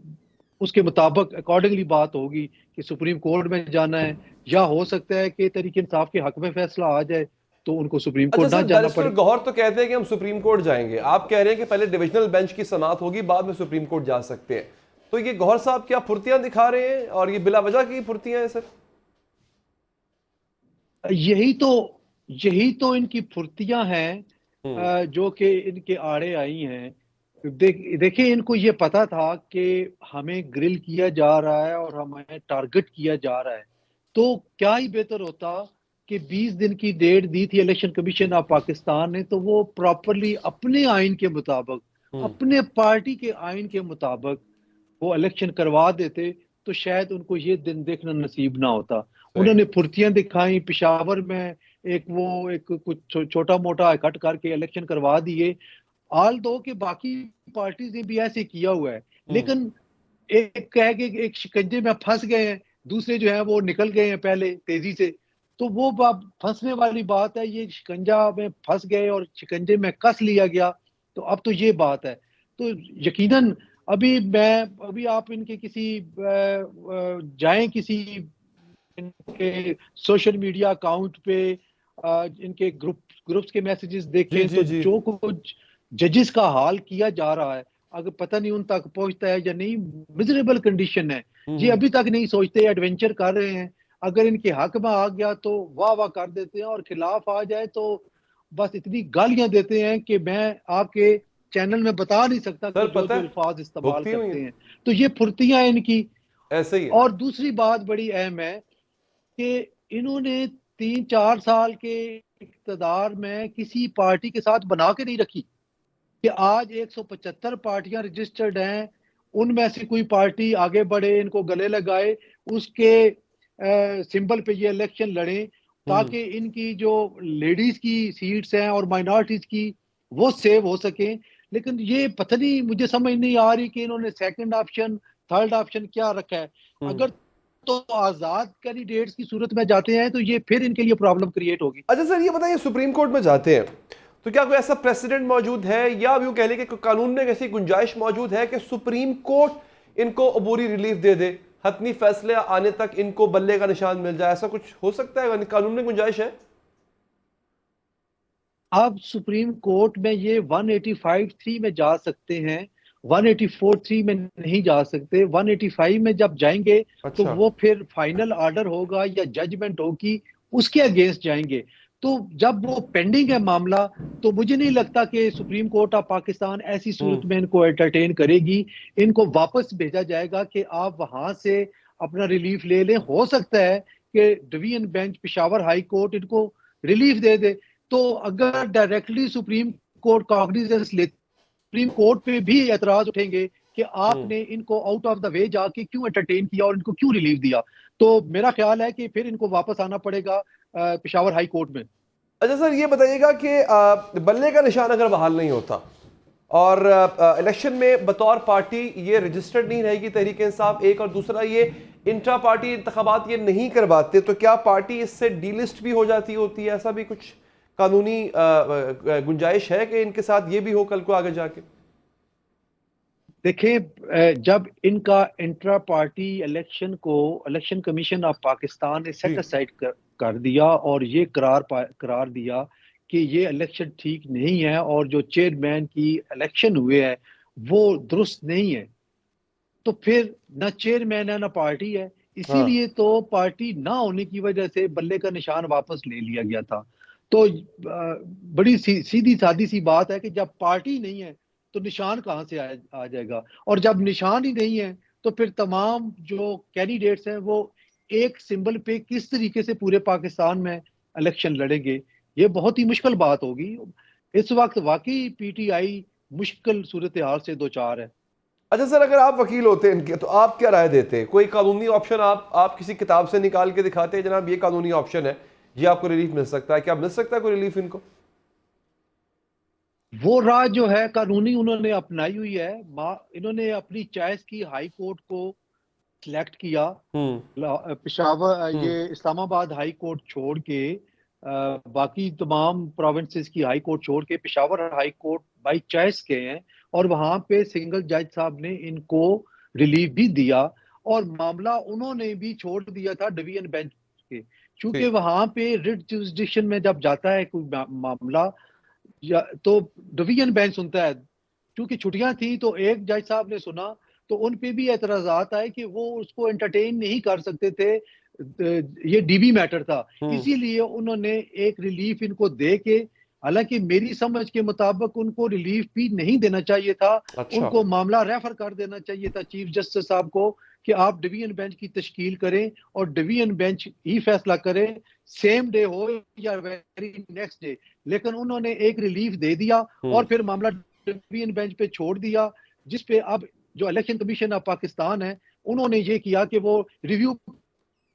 उसके मुताबिक अकॉर्डिंगली बात होगी कि सुप्रीम कोर्ट में जाना है, या हो सकता है कि तहरीक इंसाफ के हक में फैसला आ जाए तो उनको सुप्रीम कोर्ट ना जाना पड़े। गौहर तो कहते हैं कि हम सुप्रीम कोर्ट जाएंगे, आप कह रहे हैं कि पहले डिविजनल बेंच की समाअत होगी, बाद में सुप्रीम कोर्ट जा सकते हैं। तो ये गौहर साहब क्या फुर्तियां दिखा रहे हैं, और ये बिला वजह की फुर्तियां हैं सर? यही तो इनकी फुर्तियां हैं जो कि इनके आड़े आई हैं। देखिए, इनको ये पता था कि हमें ग्रिल किया जा रहा है और हमें टारगेट किया जा रहा है, तो क्या ही बेहतर होता कि 20 दिन की डेट दी थी इलेक्शन कमीशन ऑफ पाकिस्तान ने, तो वो प्रॉपरली अपने आइन के मुताबिक, अपने पार्टी के आइन के मुताबिक वो इलेक्शन करवा देते, तो शायद उनको ये दिन देखना नसीब ना होता। उन्होंने फुर्तियां दिखाई, पेशावर में एक कुछ छोटा मोटा इकट्ठ करके इलेक्शन करवा दिए। आल दो के बाकी पार्टीज ने भी ऐसे किया हुआ है, लेकिन एक कह के एक शिकंजे में फंस गए हैं, दूसरे जो है वो निकल गए हैं पहले तेजी से। तो वो फंसने वाली बात है, ये शिकंजा में फंस गए और शिकंजे में कस लिया गया। तो अब तो ये बात है। तो यकीनन अभी आप इनके किसी जाएं किसी इनके सोशल मीडिया अकाउंट पे, इनके ग्रुप्स के मैसेजेस देखें तो जो कुछ जजेस का हाल किया जा रहा है, अगर पता नहीं उन तक पहुंचता है या नहीं, मिजरेबल कंडीशन है। ये अभी तक नहीं सोचते, एडवेंचर कर रहे हैं। अगर इनके हक में आ गया तो वाह वाह कर देते हैं, और खिलाफ आ जाए तो बस इतनी गालियां देते हैं कि मैं आपके चैनल में बता नहीं सकता कि जो अल्फाज इस्तेमाल करते हैं। तो ये फुर्तियां इनकी ऐसे ही। और दूसरी बात बड़ी अहम है कि इन्होंने 3-4 साल के इक़्तिदार में किसी पार्टी के साथ बना के नहीं रखी कि आज 175 पार्टियां रजिस्टर्ड हैं, उनमें से कोई पार्टी आगे बढ़े, इनको गले लगाए, उसके सिंबल पे ये इलेक्शन लड़े, ताकि इनकी जो लेडीज की सीट्स हैं और माइनॉरिटीज की वो सेव हो सके। लेकिन ये पता नहीं, मुझे समझ नहीं आ रही कि इन्होंने सेकंड ऑप्शन, थर्ड ऑप्शन क्या रखा है। अगर तो आजाद कैंडिडेट्स की सूरत में जाते हैं तो ये फिर इनके लिए प्रॉब्लम क्रिएट होगी। अच्छा सर, ये बताइए, सुप्रीम कोर्ट में जाते हैं तो क्या कोई ऐसा प्रेसिडेंट मौजूद है, या यूं कह लें कि कानून में ऐसी गुंजाइश मौजूद है कि सुप्रीम कोर्ट इनको अबूरी रिलीफ दे दे, हतमी फैसले आने तक इनको बल्ले का निशान मिल जाए? ऐसा कुछ हो सकता है? कानून में गुंजाइश है? आप सुप्रीम कोर्ट में ये 185(3) में जा सकते हैं, 184(3) में नहीं जा सकते। 185 में जब जाएंगे तो वो फिर फाइनल ऑर्डर होगा या जजमेंट होगी, उसके अगेंस्ट जाएंगे। तो जब वो पेंडिंग है मामला, तो मुझे नहीं लगता कि सुप्रीम कोर्ट ऑफ पाकिस्तान ऐसी सूरत में इनको एंटरटेन करेगी। इनको वापस भेजा जाएगा कि आप वहां से अपना रिलीफ ले लें। हो सकता है कि division bench Peshawar high court इनको रिलीफ दे दे। तो अगर डायरेक्टली सुप्रीम कोर्ट कॉग्निजेंस ले, सुप्रीम कोर्ट पे भी एतराज उठेंगे कि आपने इनको आउट ऑफ द वे जाके क्यों एंटरटेन किया और इनको क्यों रिलीफ दिया। तो मेरा ख्याल है कि फिर इनको वापस आना पड़ेगा पेशावर हाई कोर्ट में। अच्छा सर, ये बताइएगा कि बल्ले का निशान अगर बहाल नहीं होता और इलेक्शन में बतौर पार्टी ये रजिस्टर्ड नहीं रहेगी तहरीक इंसाफ, एक, और दूसरा ये इंट्रा पार्टी इंतखाबात ये नहीं करवाते, तो क्या पार्टी इससे डीलिस्ट भी हो जाती होती है? ऐसा भी कुछ कानूनी गुंजाइश है कि इनके साथ ये भी हो कल को आगे जाके? देखें, जब इनका intra party election commission of Pakistan ने सेट असाइड कर दिया और ये करार दिया कि ये इलेक्शन ठीक नहीं है और जो चेयरमैन की इलेक्शन हुए है वो दुरुस्त नहीं है, तो फिर ना चेयरमैन है ना पार्टी है। इसीलिए तो पार्टी ना होने की वजह से बल्ले का निशान वापस ले लिया गया था। तो बड़ी सीधी सादी सी बात है कि जब पार्टी नहीं है तो निशान कहाँ से आ जाएगा, और जब निशान ही नहीं है तो फिर तमाम जो कैंडिडेट्स हैं वो एक सिंबल पे किस तरीके से पूरे पाकिस्तान में इलेक्शन लड़ेंगे, ये बहुत ही मुश्किल बात होगी। इस वक्त वाकई पीटीआई मुश्किल सूरत हाल से दो चार है। अच्छा सर, अगर आप वकील होते इनके तो आप क्या राय देते? कोई कानूनी ऑप्शन आप किसी किताब से निकाल के दिखाते हैं, जनाब ये कानूनी ऑप्शन है, ये आपको रिलीफ मिल सकता है, क्या मिल सकता है कोई रिलीफ इनको? वो राह जो है कानूनी उन्होंने अपनाई हुई है। इन्होंने अपनी चॉइस की हाई कोर्ट को सिलेक्ट किया, पेशावर ये इस्लामाबाद हाई कोर्ट छोड़ के बाकी तमाम प्रोविंसेस की हाई कोर्ट छोड़ के Peshawar high court by choice गए हैं और वहां पे सिंगल जज साहब ने इनको रिलीफ भी दिया और मामला उन्होंने भी छोड़ दिया था डिवीजन बेंच के, क्योंकि वहां पे रिट जुरिसडिक्शन में जब जाता है कोई मामला तो डिवीजन बेंच सुनता है। क्योंकि छुट्टियां थी तो एक जज साहब ने सुना तो उन पे भी एतराजात आए कि वो उसको एंटरटेन नहीं कर सकते थे, ये डीबी मैटर था, इसीलिए उन्होंने एक रिलीफ इनको दे के, हालांकि मेरी समझ के मुताबिक उनको रिलीफ भी नहीं देना चाहिए था। उनको मामला रेफर कर देना चाहिए था चीफ जस्टिस साहब को कि आप डिवीजन बेंच की तश्कील करें और डिवीजन बेंच ही फैसला करे, सेम डे हो या वेरी नेक्स्ट डे। लेकिन उन्होंने एक रिलीफ दे दिया और फिर मामला डिवीजन बेंच पे छोड़ दिया, जिसपे अब जो इलेक्शन कमीशन ऑफ पाकिस्तान है उन्होंने ये किया कि वो रिव्यू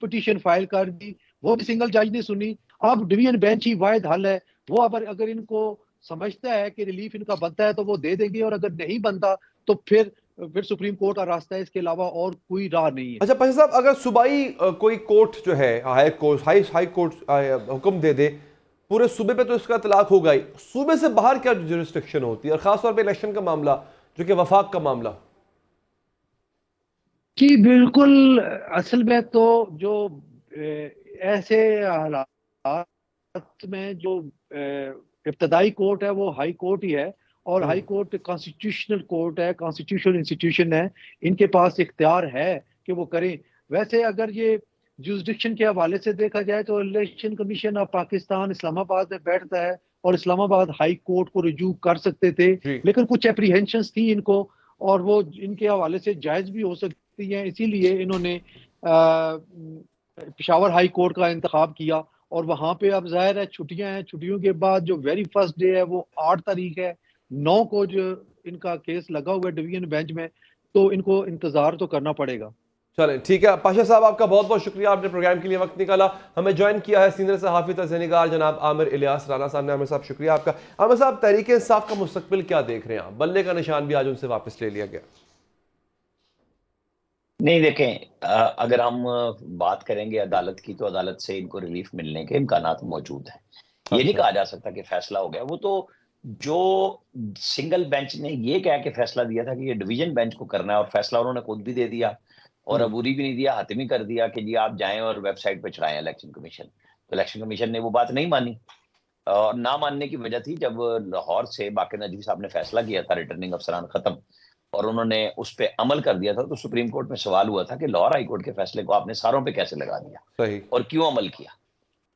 पिटीशन फाइल कर दी, वो भी सिंगल जज ने सुनी। अब डिवीजन बेंच ही वाहिद हल है, वो अगर इनको समझता है कि रिलीफ इनका बनता है तो वो दे देंगे, और अगर नहीं बनता तो फिर सुप्रीम कोर्ट का रास्ता है, इसके अलावा और कोई राह नहीं है। अच्छा पाशा साहब, अगर सूबाई कोई कोर्ट जो है हाई कोर्ट हुक्म दे दे पूरे सूबे पे तो इसका तलाक होगा ही, सूबे से बाहर क्या जुरिस्डिक्शन होती है, और खासतौर पे इलेक्शन का मामला जो कि वफाक का मामला? जी बिल्कुल, असल में तो जो ऐसे हालात में जो इब्तदाई कोर्ट है वो हाई कोर्ट ही है, और हाई कोर्ट कॉन्स्टिट्यूशनल कोर्ट है, कॉन्स्टिट्यूशनल इंस्टीट्यूशन है, इनके पास इख्तियार है कि वो करें। वैसे अगर ये जुरिस्डिक्शन के हवाले से देखा जाए तो election commission of Pakistan Islamabad में बैठता है और इस्लामाबाद हाई कोर्ट को रिज्यू कर सकते थे, लेकिन कुछ एप्रीहेंशंस थी इनको और वो इनके हवाले से जायज़ भी हो सकती हैं, इसीलिए इन्होंने पेशावर हाई कोर्ट का इंतखाब किया। और वहाँ पे अब जाहिर है छुट्टियां हैं, छुट्टियों के बाद जो वेरी फर्स्ट डे है वो 8 तारीख है, 9 को जो इनका केस लगा हुआ है डिवीजन बेंच में, तो इनको इंतजार तो करना पड़ेगा। चलें ठीक है पाशा साहब, आपका बहुत बहुत शुक्रिया, आपने प्रोग्राम के लिए वक्त निकाला। हमें ज्वाइन किया है सीनियर सहाफ़ी तज़हीनिगार जनाब आमिर इलियास राना साहब ने। आमिर साहब शुक्रिया आपका। आमिर साहब, तहरीक इंसाफ का मुस्तकबिल क्या देख रहे हैं आप? बल्ले का निशान भी आज उनसे वापस ले लिया गया। नहीं देखें, अगर हम बात करेंगे अदालत की तो अदालत से इनको रिलीफ मिलने के इम्कानात मौजूद हैं। ये नहीं कहा जा सकता कि फैसला हो गया। वो तो जो सिंगल बेंच ने ये कह के फैसला दिया था कि ये डिवीजन बेंच को करना है, और फैसला उन्होंने खुद भी दे दिया और अबूरी भी नहीं दिया, हतमी कर दिया कि जी आप जाएं और वेबसाइट पे चढ़ाएं इलेक्शन कमीशन। तो इलेक्शन कमीशन ने वो बात नहीं मानी, और ना मानने की वजह थी जब लाहौर से बाक़ी नदवी साहब ने फैसला किया था रिटर्निंग अफसरान खत्म और उन्होंने उस पर अमल कर दिया था, तो सुप्रीम कोर्ट में सवाल हुआ था कि लाहौर हाई कोर्ट के फैसले को आपने सारों पे कैसे लगा दिया, सही, और क्यों अमल किया।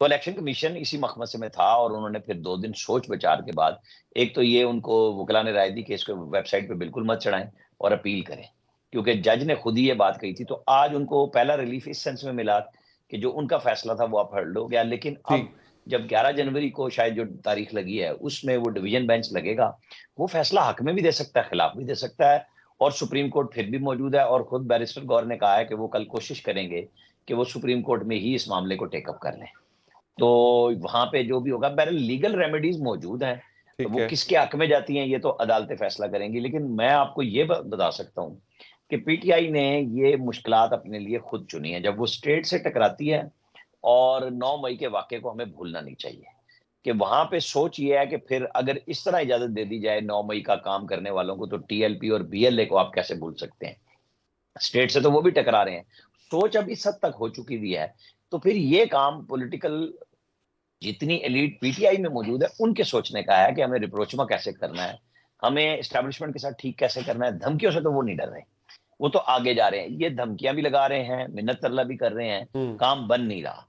तो इलेक्शन कमीशन इसी मखमसे में था और उन्होंने फिर 2 दिन सोच विचार के बाद, एक तो ये उनको वकला ने राय दी कि इसको वेबसाइट पे बिल्कुल मत चढ़ाएं और अपील करें, क्योंकि जज ने खुद ही ये बात कही थी। तो आज उनको पहला रिलीफ इस सेंस में मिला कि जो उनका फैसला था वो अपहर्ड हो गया। लेकिन अब जब 11 जनवरी को शायद जो तारीख लगी है उसमें वो डिवीजन बेंच लगेगा, वो फैसला हक में भी दे सकता है, खिलाफ भी दे सकता है, और सुप्रीम कोर्ट फिर भी मौजूद है। और खुद बैरिस्टर गौर ने कहा है कि वो कल कोशिश करेंगे कि वो सुप्रीम कोर्ट में ही इस मामले को टेकअप कर लें। तो वहां पे जो भी होगा, बहरहाल लीगल रेमेडीज मौजूद हैं, तो वो किसके हक में जाती हैं ये तो अदालतें फैसला करेंगी। लेकिन मैं आपको ये बता सकता हूँ कि पीटीआई ने ये मुश्किलात अपने लिए खुद चुनी है। जब वो स्टेट से टकराती है, और 9 मई के वाक़े को हमें भूलना नहीं चाहिए, कि वहां पे सोच ये है कि फिर अगर इस तरह इजाजत दे दी जाए 9 मई का काम करने वालों को, तो टीएलपी और बीएलए को आप कैसे भूल सकते हैं? स्टेट से तो वो भी टकरा रहे हैं। सोच अब इस हद तक हो चुकी हुई है, तो फिर ये काम पॉलिटिकल जितनी एलीट पीटीआई में मौजूद है उनके सोचने का है कि हमें रिप्रोचमा कैसे करना है, हमें एस्टेब्लिशमेंट के साथ ठीक कैसे करना है। धमकियों से तो वो नहीं डर रहे, वो तो आगे जा रहे हैं। ये धमकियां भी लगा रहे हैं, मिन्नत तरला भी कर रहे हैं, काम बन नहीं रहा।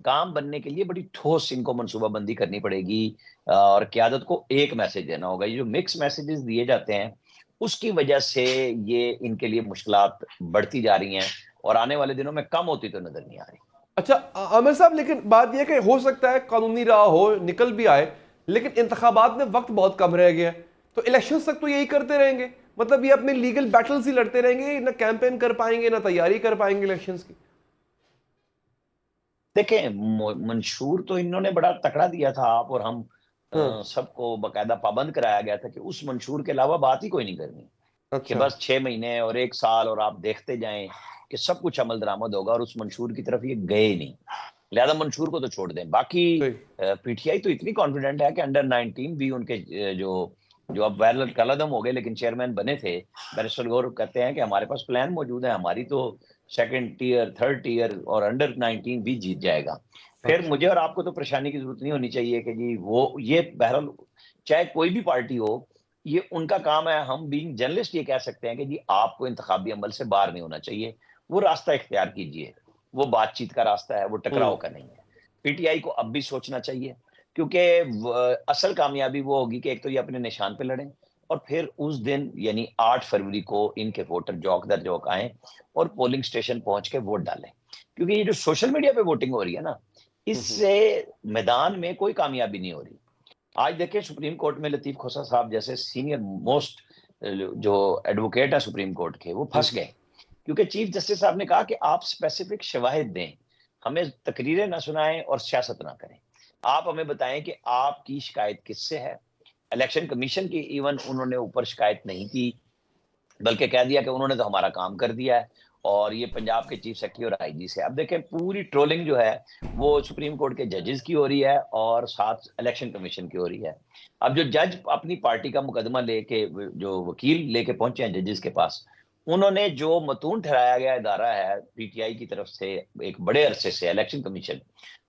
काम बनने के लिए बड़ी ठोस इनको मनसूबाबंदी करनी पड़ेगी और क़यादत को एक मैसेज देना होगा। ये जो मिक्स मैसेजेस दिए जाते हैं उसकी वजह से ये इनके लिए मुश्किलात बढ़ती जा रही हैं और आने वाले दिनों में कम होती तो नजर नहीं आ रही। अच्छा आमिर साहब, लेकिन बात यह कि हो सकता है कानूनी राह हो, निकल भी आए, लेकिन इंतखाबात में वक्त बहुत कम रह गया है, तो इलेक्शन तक तो यही करते रहेंगे? मतलब ये अपने लीगल बैटल्स ही लड़ते रहेंगे, ना कैंपेन कर पाएंगे ना तैयारी कर पाएंगे इलेक्शंस की? देखें, मंशूर तो इन्होंने बड़ा तकड़ा दिया था, आप और हम सबको बकायदा पाबंद कराया गया था कि उस मंशूर के अलावा बात ही कोई नहीं करनी। अच्छा। कि बस 6 महीने और 1 साल और आप देखते जाएं कि सब कुछ अमल दरामद होगा, और उस मंशूर की तरफ ये गए नहीं। लिहाजा मंशूर को तो छोड़ दें। बाकी पीटीआई तो इतनी कॉन्फिडेंट है कि अंडर 19 भी उनके जो अब वायरल कलदम हो गए लेकिन चेयरमैन बने थे, बैरिस्टर गौरव कहते हैं कि हमारे पास प्लान मौजूद है, हमारी तो 2nd टियर 3rd टियर और अंडर 19 भी जीत जाएगा। फिर मुझे और आपको तो परेशानी की जरूरत नहीं होनी चाहिए कि जी वो ये बहरहाल चाहे कोई भी पार्टी हो, ये उनका काम है। हम बीइंग जर्नलिस्ट ये कह सकते हैं कि जी आपको इंतखाबी अमल से बाहर नहीं होना चाहिए, वो रास्ता इख्तियार कीजिए, वो बातचीत का रास्ता है, वो टकराव का नहीं है। पीटीआई को अब भी सोचना चाहिए, क्योंकि असल कामयाबी वो होगी कि एक तो ये अपने निशान पे लड़ें और फिर उस दिन यानी 8 फरवरी को इनके वोटर जौक दर जौक आए और पोलिंग स्टेशन पहुंच के वोट डालें। क्योंकि ये जो सोशल मीडिया पे वोटिंग हो रही है ना, इससे मैदान में कोई कामयाबी नहीं हो रही। आज देखिए सुप्रीम कोर्ट में लतीफ खोसा साहब जैसे सीनियर मोस्ट जो एडवोकेट है सुप्रीम कोर्ट के, वो फंस गए, क्योंकि चीफ जस्टिस साहब ने कहा कि आप स्पेसिफिक शवाहिद दें, हमें तकरीरें ना सुनाएं और सियासत ना करें। आप हमें बताएं कि आपकी शिकायत किससे है। इलेक्शन कमीशन की इवन उन्होंने ऊपर शिकायत नहीं की, बल्कि कह दिया कि उन्होंने तो हमारा काम कर दिया है, और ये पंजाब के चीफ सेक्रेटरी और आईजी से। अब देखें पूरी ट्रोलिंग जो है वो सुप्रीम कोर्ट के जजेस की हो रही है और साथ इलेक्शन कमीशन की हो रही है। अब जो जज अपनी पार्टी का मुकदमा लेके, जो वकील लेके पहुंचे हैं जजेस के पास, उन्होंने जो मतून ठहराया गया इदारा है पीटीआई की तरफ से एक बड़े अरसे से, इलेक्शन कमीशन,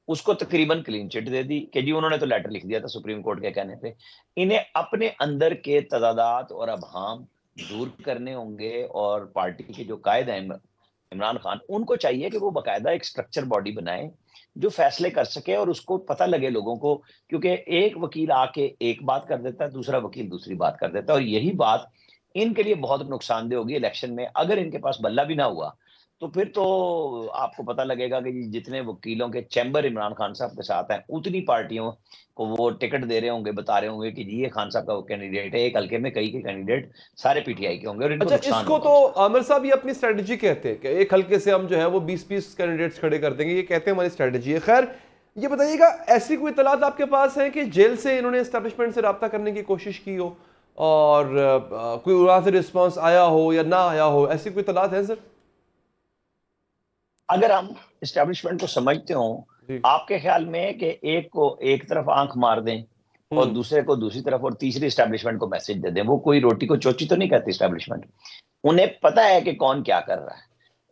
उसको तकरीबन क्लीन चिट दे दी कि जी उन्होंने तो लेटर लिख दिया था सुप्रीम कोर्ट के कहने पे। इन्हें अपने अंदर के तजादात और अबहाम दूर करने होंगे, और पार्टी के जो कायद हैं इमरान खान, उनको चाहिए कि वो बाकायदा एक स्ट्रक्चर बॉडी बनाए जो फैसले कर सके और उसको पता लगे लोगों को। क्योंकि एक वकील आके एक बात कर देता है, दूसरा वकील दूसरी बात कर देता है, और यही बात इनके लिए बहुत नुकसानदेह होगी इलेक्शन में। अगर इनके पास बल्ला भी ना हुआ तो फिर तो आपको पता लगेगा कि जितने वकीलों के चैम्बर इमरान खान साहब के साथ हैं, उतनी पार्टियों को वो टिकट दे रहे होंगे, बता रहे होंगे कि जी ये खान साहब का कैंडिडेट है। एक हल्के में कई के कैंडिडेट सारे पीटीआई के होंगे और इनको अच्छा, इसको तो आमिर साहब ये अपनी स्ट्रेटजी कहते हैं कि एक हल्के से हम जो है वो 20-20 कैंडिडेट्स खड़े कर देंगे, ये कहते हैं हमारी स्ट्रेटजी है। खैर ये बताइएगा, ऐसी कोई इतलात आपके पास है कि जेल से इन्होंने एस्टेब्लिशमेंट से रब्ता करने की कोशिश की हो और कोई वहां से रिस्पॉन्स आया हो या ना आया हो, ऐसी कोई इतलात है सर? अगर हम एस्टेब्लिशमेंट को समझते हो, आपके ख्याल में कि एक को एक तरफ आंख मार दें और दूसरे को दूसरी तरफ और तीसरी एस्टेब्लिशमेंट को मैसेज दे दें, वो कोई रोटी को चोची तो नहीं कहती एस्टेब्लिशमेंट। उन्हें पता है कि कौन क्या कर रहा है,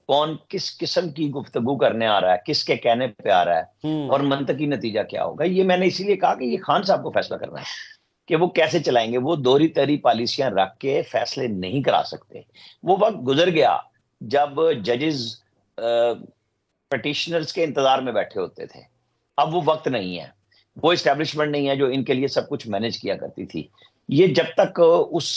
कौन किस किस्म की गुफ्तगू करने आ रहा है, किसके कहने पे आ रहा है और मंतकी नतीजा क्या होगा। ये मैंने इसीलिए कहा कि ये खान साहब को फैसला करना है कि वो कैसे चलाएंगे। वो दोहरी तरी पॉलिसियां रख के फैसले नहीं करा सकते। वो वक्त गुजर गया जब जजेस पिटिशनर्स के इंतजार में बैठे होते थे। अब वो वक्त नहीं है, वो एस्टेब्लिशमेंट नहीं है जो इनके लिए सब कुछ मैनेज किया करती थी। ये जब तक उस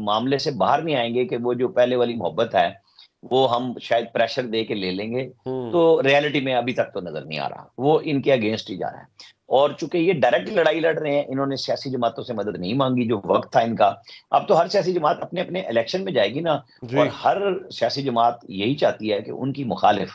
मामले से बाहर नहीं आएंगे कि वो जो पहले वाली मोहब्बत है वो हम शायद प्रेशर दे के ले लेंगे, तो रियलिटी में अभी तक तो नजर नहीं आ रहा, वो इनके अगेंस्ट ही जा रहा है। और चूंकि ये डायरेक्ट लड़ाई लड़ रहे हैं, इन्होंने सियासी जमातों से मदद नहीं मांगी जो वक्त था इनका। अब तो हर सियासी जमात अपने अपने इलेक्शन में जाएगी ना, और हर सियासी जमात यही चाहती है कि उनकी मुखालिफ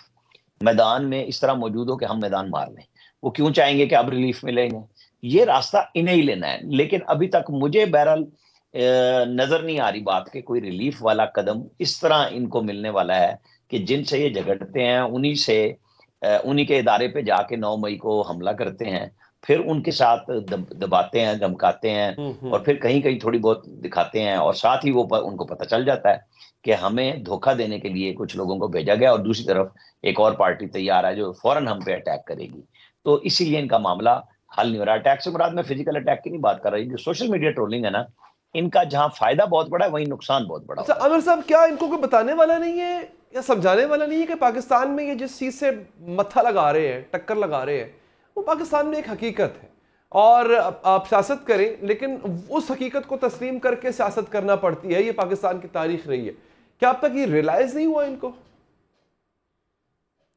मैदान में इस तरह मौजूद हो कि हम मैदान मार लें। वो क्यों चाहेंगे कि अब रिलीफ मिलेंगे? ये रास्ता इन्हें ही लेना है। लेकिन अभी तक मुझे बहरहाल नजर नहीं आ रही बात के कोई रिलीफ वाला कदम इस तरह इनको मिलने वाला है कि जिनसे ये झगड़ते हैं उन्हीं के इदारे पे जाके 9 मई को हमला करते हैं, फिर उनके साथ दबाते हैं, धमकाते हैं और फिर कहीं कहीं थोड़ी बहुत दिखाते हैं, और साथ ही वो उनको पता चल जाता है कि हमें धोखा देने के लिए कुछ लोगों को भेजा गया और दूसरी तरफ एक और पार्टी तैयार है जो फौरन हम पे अटैक करेगी। तो इसीलिए इनका मामला हल नहीं हो रहा। अटैक से मुराद मैं फिजिकल अटैक की नहीं बात कर रही, जो सोशल मीडिया ट्रोलिंग है ना, इनका जहां फायदा बहुत बड़ा है वहीं नुकसान बहुत बड़ा है। अच्छा अमर साहब, क्या इनको कोई बताने वाला नहीं है या समझाने वाला नहीं है कि पाकिस्तान में ये जिस चीज से मत्था लगा रहे हैं, टक्कर लगा रहे हैं, वो पाकिस्तान में एक हकीकत है और आप सियासत करें लेकिन उस हकीकत को तस्लीम करके सियासत करना पड़ती है। ये पाकिस्तान की तारीख रही है। क्या अब तक ये रियलाइज नहीं हुआ इनको?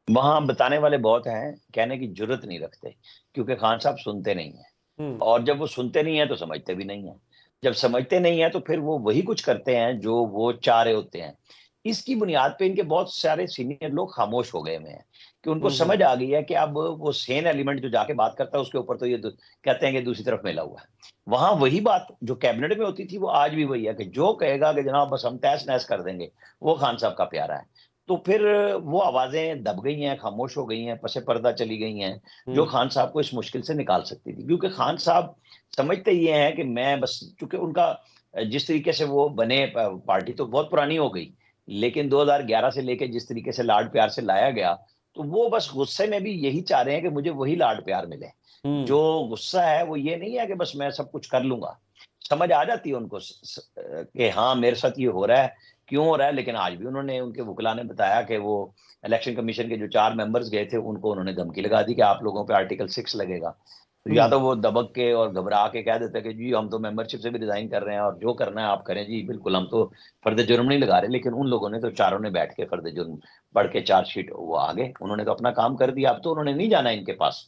वहां बताने वाले बहुत हैं, कहने की जरूरत नहीं रखते, क्योंकि खान साहब सुनते नहीं है, और जब वो सुनते नहीं है तो समझते भी नहीं है। जब समझते नहीं है तो फिर वो वही कुछ करते हैं जो वो चाह रहे होते हैं। इसकी बुनियाद पे इनके बहुत सारे सीनियर लोग खामोश हो गए हुए हैं कि उनको समझ आ गई है कि अब वो सेन एलिमेंट जो जाके बात करता है उसके ऊपर तो ये कहते हैं कि दूसरी तरफ मिला हुआ है। वहां वही बात जो कैबिनेट में होती थी वो आज भी वही है कि जो कहेगा कि जनाब बस हम तहस नहस कर देंगे, वो खान साहब का प्यारा है। तो फिर वो आवाजें दब गई हैं, खामोश हो गई हैं, पसे पर्दा चली गई हैं, जो खान साहब को इस मुश्किल से निकाल सकती थी। क्योंकि खान साहब समझते ये हैं कि मैं बस, चूंकि उनका जिस तरीके से वो बने, पार्टी तो बहुत पुरानी हो गई, लेकिन 2011 से लेके जिस तरीके से लाड प्यार से लाया गया, तो वो बस गुस्से में भी यही चाह रहे हैं कि मुझे वही लाड प्यार मिले। जो गुस्सा है वो ये नहीं है कि बस मैं सब कुछ कर लूंगा। समझ आ जाती है उनको कि हाँ मेरे साथ ये हो रहा है, क्यों हो रहा है। लेकिन आज भी उन्होंने, उनके वकीला ने बताया कि वो इलेक्शन कमीशन के जो 4 मेंबर्स गए थे उनको उन्होंने धमकी लगा दी कि आप लोगों पे आर्टिकल 6 लगेगा। तो या तो वो दबक के और घबरा के कह देते कि जी हम तो मेंबरशिप से भी रिजाइन कर रहे हैं और जो करना है आप करें जी, बिल्कुल हम तो फर्द जुर्म नहीं लगा रहे। लेकिन उन लोगों ने तो चारों ने बैठ के फर्द जुर्म पढ़ के चार्जशीट वो आगे, उन्होंने तो अपना काम कर दिया। अब तो उन्होंने नहीं जाना इनके पास,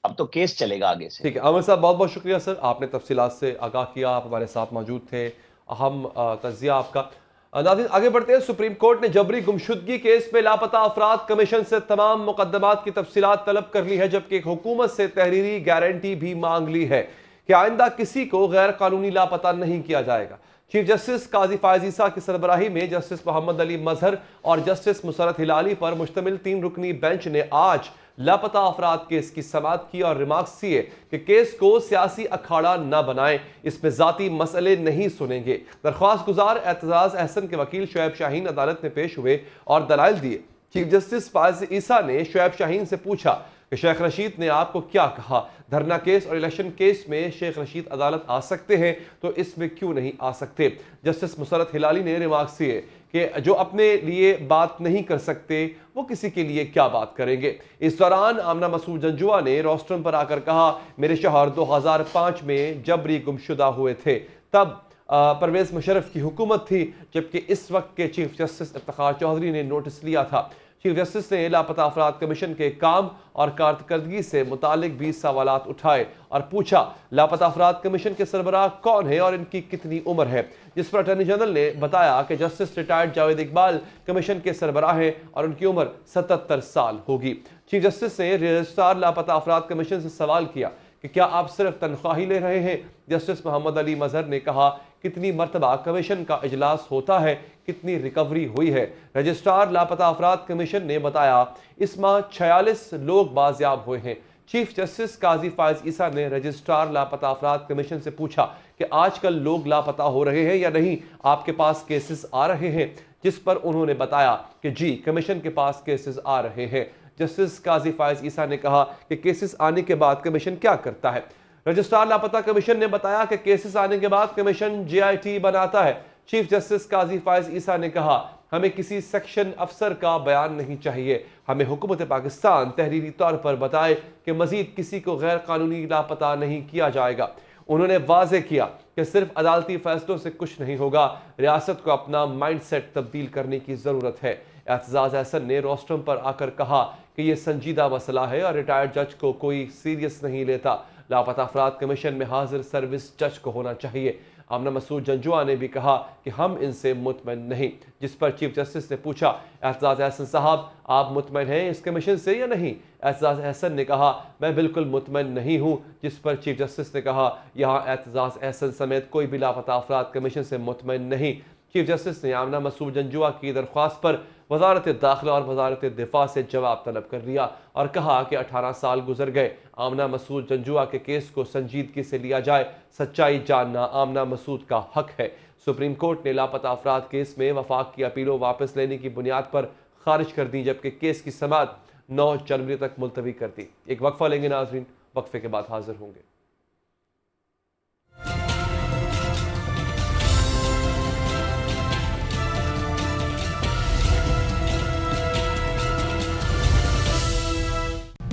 अब तो केस चलेगा आगे से। ठीक है अमर साहब, बहुत बहुत शुक्रिया सर, आपने तफसीलात से आगाह किया, आप हमारे साथ मौजूद थे, अहम तज्जिया आपका। नाज़रीन आगे बढ़ते हैं। सुप्रीम कोर्ट ने जबरी गुमशुदगी केस में लापता अफराद कमीशन से तमाम मुकदमात की तफसीलात तलब कर ली है, जबकि हुकूमत से तहरीरी गारंटी भी मांग ली है कि आइंदा किसी को गैर कानूनी लापता नहीं किया जाएगा। चीफ जस्टिस काजी फायज ईसा की सरबराही में जस्टिस मोहम्मद अली मजहर और जस्टिस मुसरत हिलाली पर मुश्तमिल 3 रुकनी बेंच ने आज लापता अफराद केस की समाअत की और रिमार्क्स दिए कि केस को सियासी अखाड़ा न बनाएं, इसमें जाती मसले नहीं सुनेंगे। दरख्वास्त गुजार एतजाज अहसन के वकील शुएब शाहीन अदालत में पेश हुए और दलाइल दिए। चीफ जस्टिस फायज ईसा ने शुएब शाहीन से पूछा कि शेख रशीद ने आपको क्या कहा, धरना केस और इलेक्शन केस में शेख रशीद अदालत आ सकते हैं तो इसमें क्यों नहीं आ सकते। जस्टिस मुसरत हिलाली ने रिमार्क्स दिए कि जो अपने लिए बात नहीं कर सकते वो किसी के लिए क्या बात करेंगे। इस दौरान आमना मसूद जंजुआ ने रोस्टरम पर आकर कहा, मेरे शौहर 2005 में जबरी गुमशुदा हुए थे, तब परवेज मुशर्रफ की हुकूमत थी, जबकि इस वक्त के चीफ जस्टिस इफ्तिखार चौधरी ने नोटिस लिया था। चीफ जस्टिस ने लापता अफराद कमीशन के काम और कारकर्दगी से मुतालिक 20 सवालात उठाए और पूछा लापता अफराद कमीशन के सरबराह कौन है और इनकी कितनी उम्र है, जिस पर अटॉर्नी जनरल ने बताया कि justice retired Javed Iqbal commission के सरबराह हैं और उनकी उम्र 77 साल होगी। चीफ जस्टिस ने रजिस्ट्रार लापता अफराद कमीशन से सवाल किया कि क्या आप सिर्फ तनख्वाह ही ले रहे हैं। जस्टिस मोहम्मद अली मजहर ने कहा, कितनी मरतबा कमीशन का इजलास होता है, कितनी रिकवरी हुई है। रजिस्ट्रार लापता अफराद कमीशन ने बताया इस माह 46 लोग बाजियाब हुए हैं। चीफ जस्टिस काजी फायज ईसा ने रजिस्ट्रार लापता अफराद कमीशन से पूछा कि आजकल लोग लापता हो रहे हैं या नहीं, आपके पास केसेस आ रहे हैं, जिस पर उन्होंने बताया कि जी कमीशन के पास केसेस आ रहे हैं। जस्टिस काजी फायज ईसा ने कहा कि केसेस आने के बाद कमीशन क्या करता है। रजिस्ट्रार लापता कमीशन ने बताया कि केसेस आने के बाद कमीशन JIT बनाता है। चीफ जस्टिस काजी फायज ईसा ने कहा, हमें किसी सेक्शन अफसर का बयान नहीं चाहिए, हमें हुकूमत पाकिस्तान तहरीरी तौर पर बताए कि मजीद किसी को गैर कानूनी लापता नहीं किया जाएगा। उन्होंने वाजे किया कि सिर्फ अदालती फैसलों से कुछ नहीं होगा, रियासत को अपना माइंडसेट तब्दील करने की ज़रूरत है। एतजाज अहसन ने रोस्टरम पर आकर कहा कि यह संजीदा मसला है और रिटायर्ड जज को कोई सीरियस नहीं लेता। लापता अफराद कमीशन में हाजिर सर्विस जज को होना चाहिए। आमना मसूद जंजुआ ने भी कहा कि हम इनसे मुतमईन नहीं, जिस पर चीफ जस्टिस ने पूछा, एतजाज अहसन साहब आप मुतमईन हैं इस कमीशन से या नहीं। एतजाज अहसन ने कहा, मैं बिल्कुल मुतमईन नहीं हूँ, जिस पर चीफ जस्टिस ने कहा, यहाँ एतजाज अहसन समेत कोई भी लापता अफराद कमीशन से मुतमईन नहीं। चीफ जस्टिस ने आमना मसूद जंजुआ की दरख्वास्त पर वजारत दाखिला और वजारत दिफा से जवाब तलब कर लिया और कहा कि 18 साल गुजर गए, आमना मसूद जंजुआ के केस को संजीदगी से लिया जाए, सच्चाई जानना आमना मसूद का हक है। सुप्रीम कोर्ट ने लापता अफराद केस में वफाक की अपीलों वापस लेने की बुनियाद पर खारिज कर दी, जबकि केस की समाअत 9 जनवरी तक मुलतवी कर दी। एक वक्फा लेंगे नाजरीन, वक्फे के बाद हाजिर होंगे।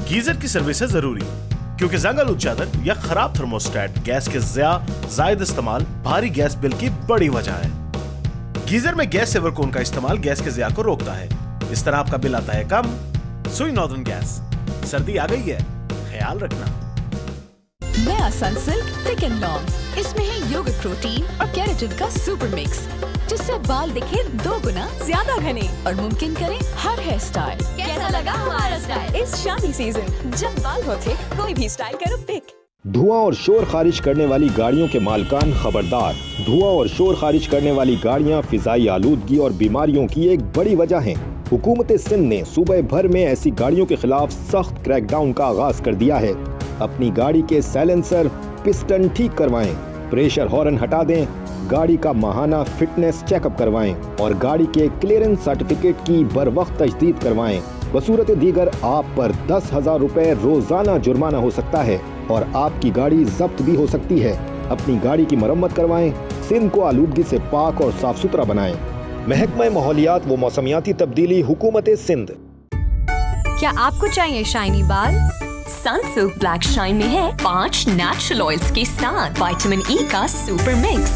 गीजर की सर्विस है जरूरी, क्योंकि जंगल चादर या खराब थर्मोस्टेट गैस के जायद इस्तेमाल भारी गैस बिल की बड़ी वजह है। गीजर में गैस सेवर कोन का इस्तेमाल गैस के ज़िया को रोकता है, इस तरह आपका बिल आता है कम। सुई नॉर्दर्न गैस, सर्दी आ गई है, ख्याल रखना। नया सनसिल्क थिक एंड लॉन्ग, इसमें है योगर्ट प्रोटीन और केराटिन का सुपर मिक्स, जिससे बाल दिखे 2 गुना ज्यादा घने और मुमकिन करें हर हेयर स्टाइल। कैसा लगा हमारा स्टाइल इस शादी सीजन? जब बाल हो थे कोई भी स्टाइल करो पिक। धुआं और शोर खारिज करने वाली गाड़ियों के मालिकान खबरदार, धुआं और शोर खारिज करने वाली गाड़ियां फिजाई आलूदगी और बीमारियों की एक बड़ी वजह हैं। हुकूमत सिंध ने सूबे भर में ऐसी गाड़ियों के खिलाफ सख्त क्रैकडाउन का आगाज कर दिया है। अपनी गाड़ी के साइलेंसर पिस्टन ठीक करवाएं, प्रेशर हॉर्न हटा दें, गाड़ी का माहाना फिटनेस चेकअप करवाएं और गाड़ी के क्लियरेंस सर्टिफिकेट की बर वक्त तजदीद करवाएं। बसूरत दीगर आप पर 10,000 रुपए रोजाना जुर्माना हो सकता है और आपकी गाड़ी जब्त भी हो सकती है। अपनी गाड़ी की मरम्मत करवाएं, सिंध को आलूदगी से पाक और साफ सुथरा बनाएं। महकमा माहौलियात व मौसमियाती तब्दीली, हुकूमत सिंध। क्या आपको चाहिए शाइनी बाल? सनसिल्क ब्लैक शाइन में है 5 नेचुरल ऑयल्स के साथ विटामिन ई का सुपर मिक्स,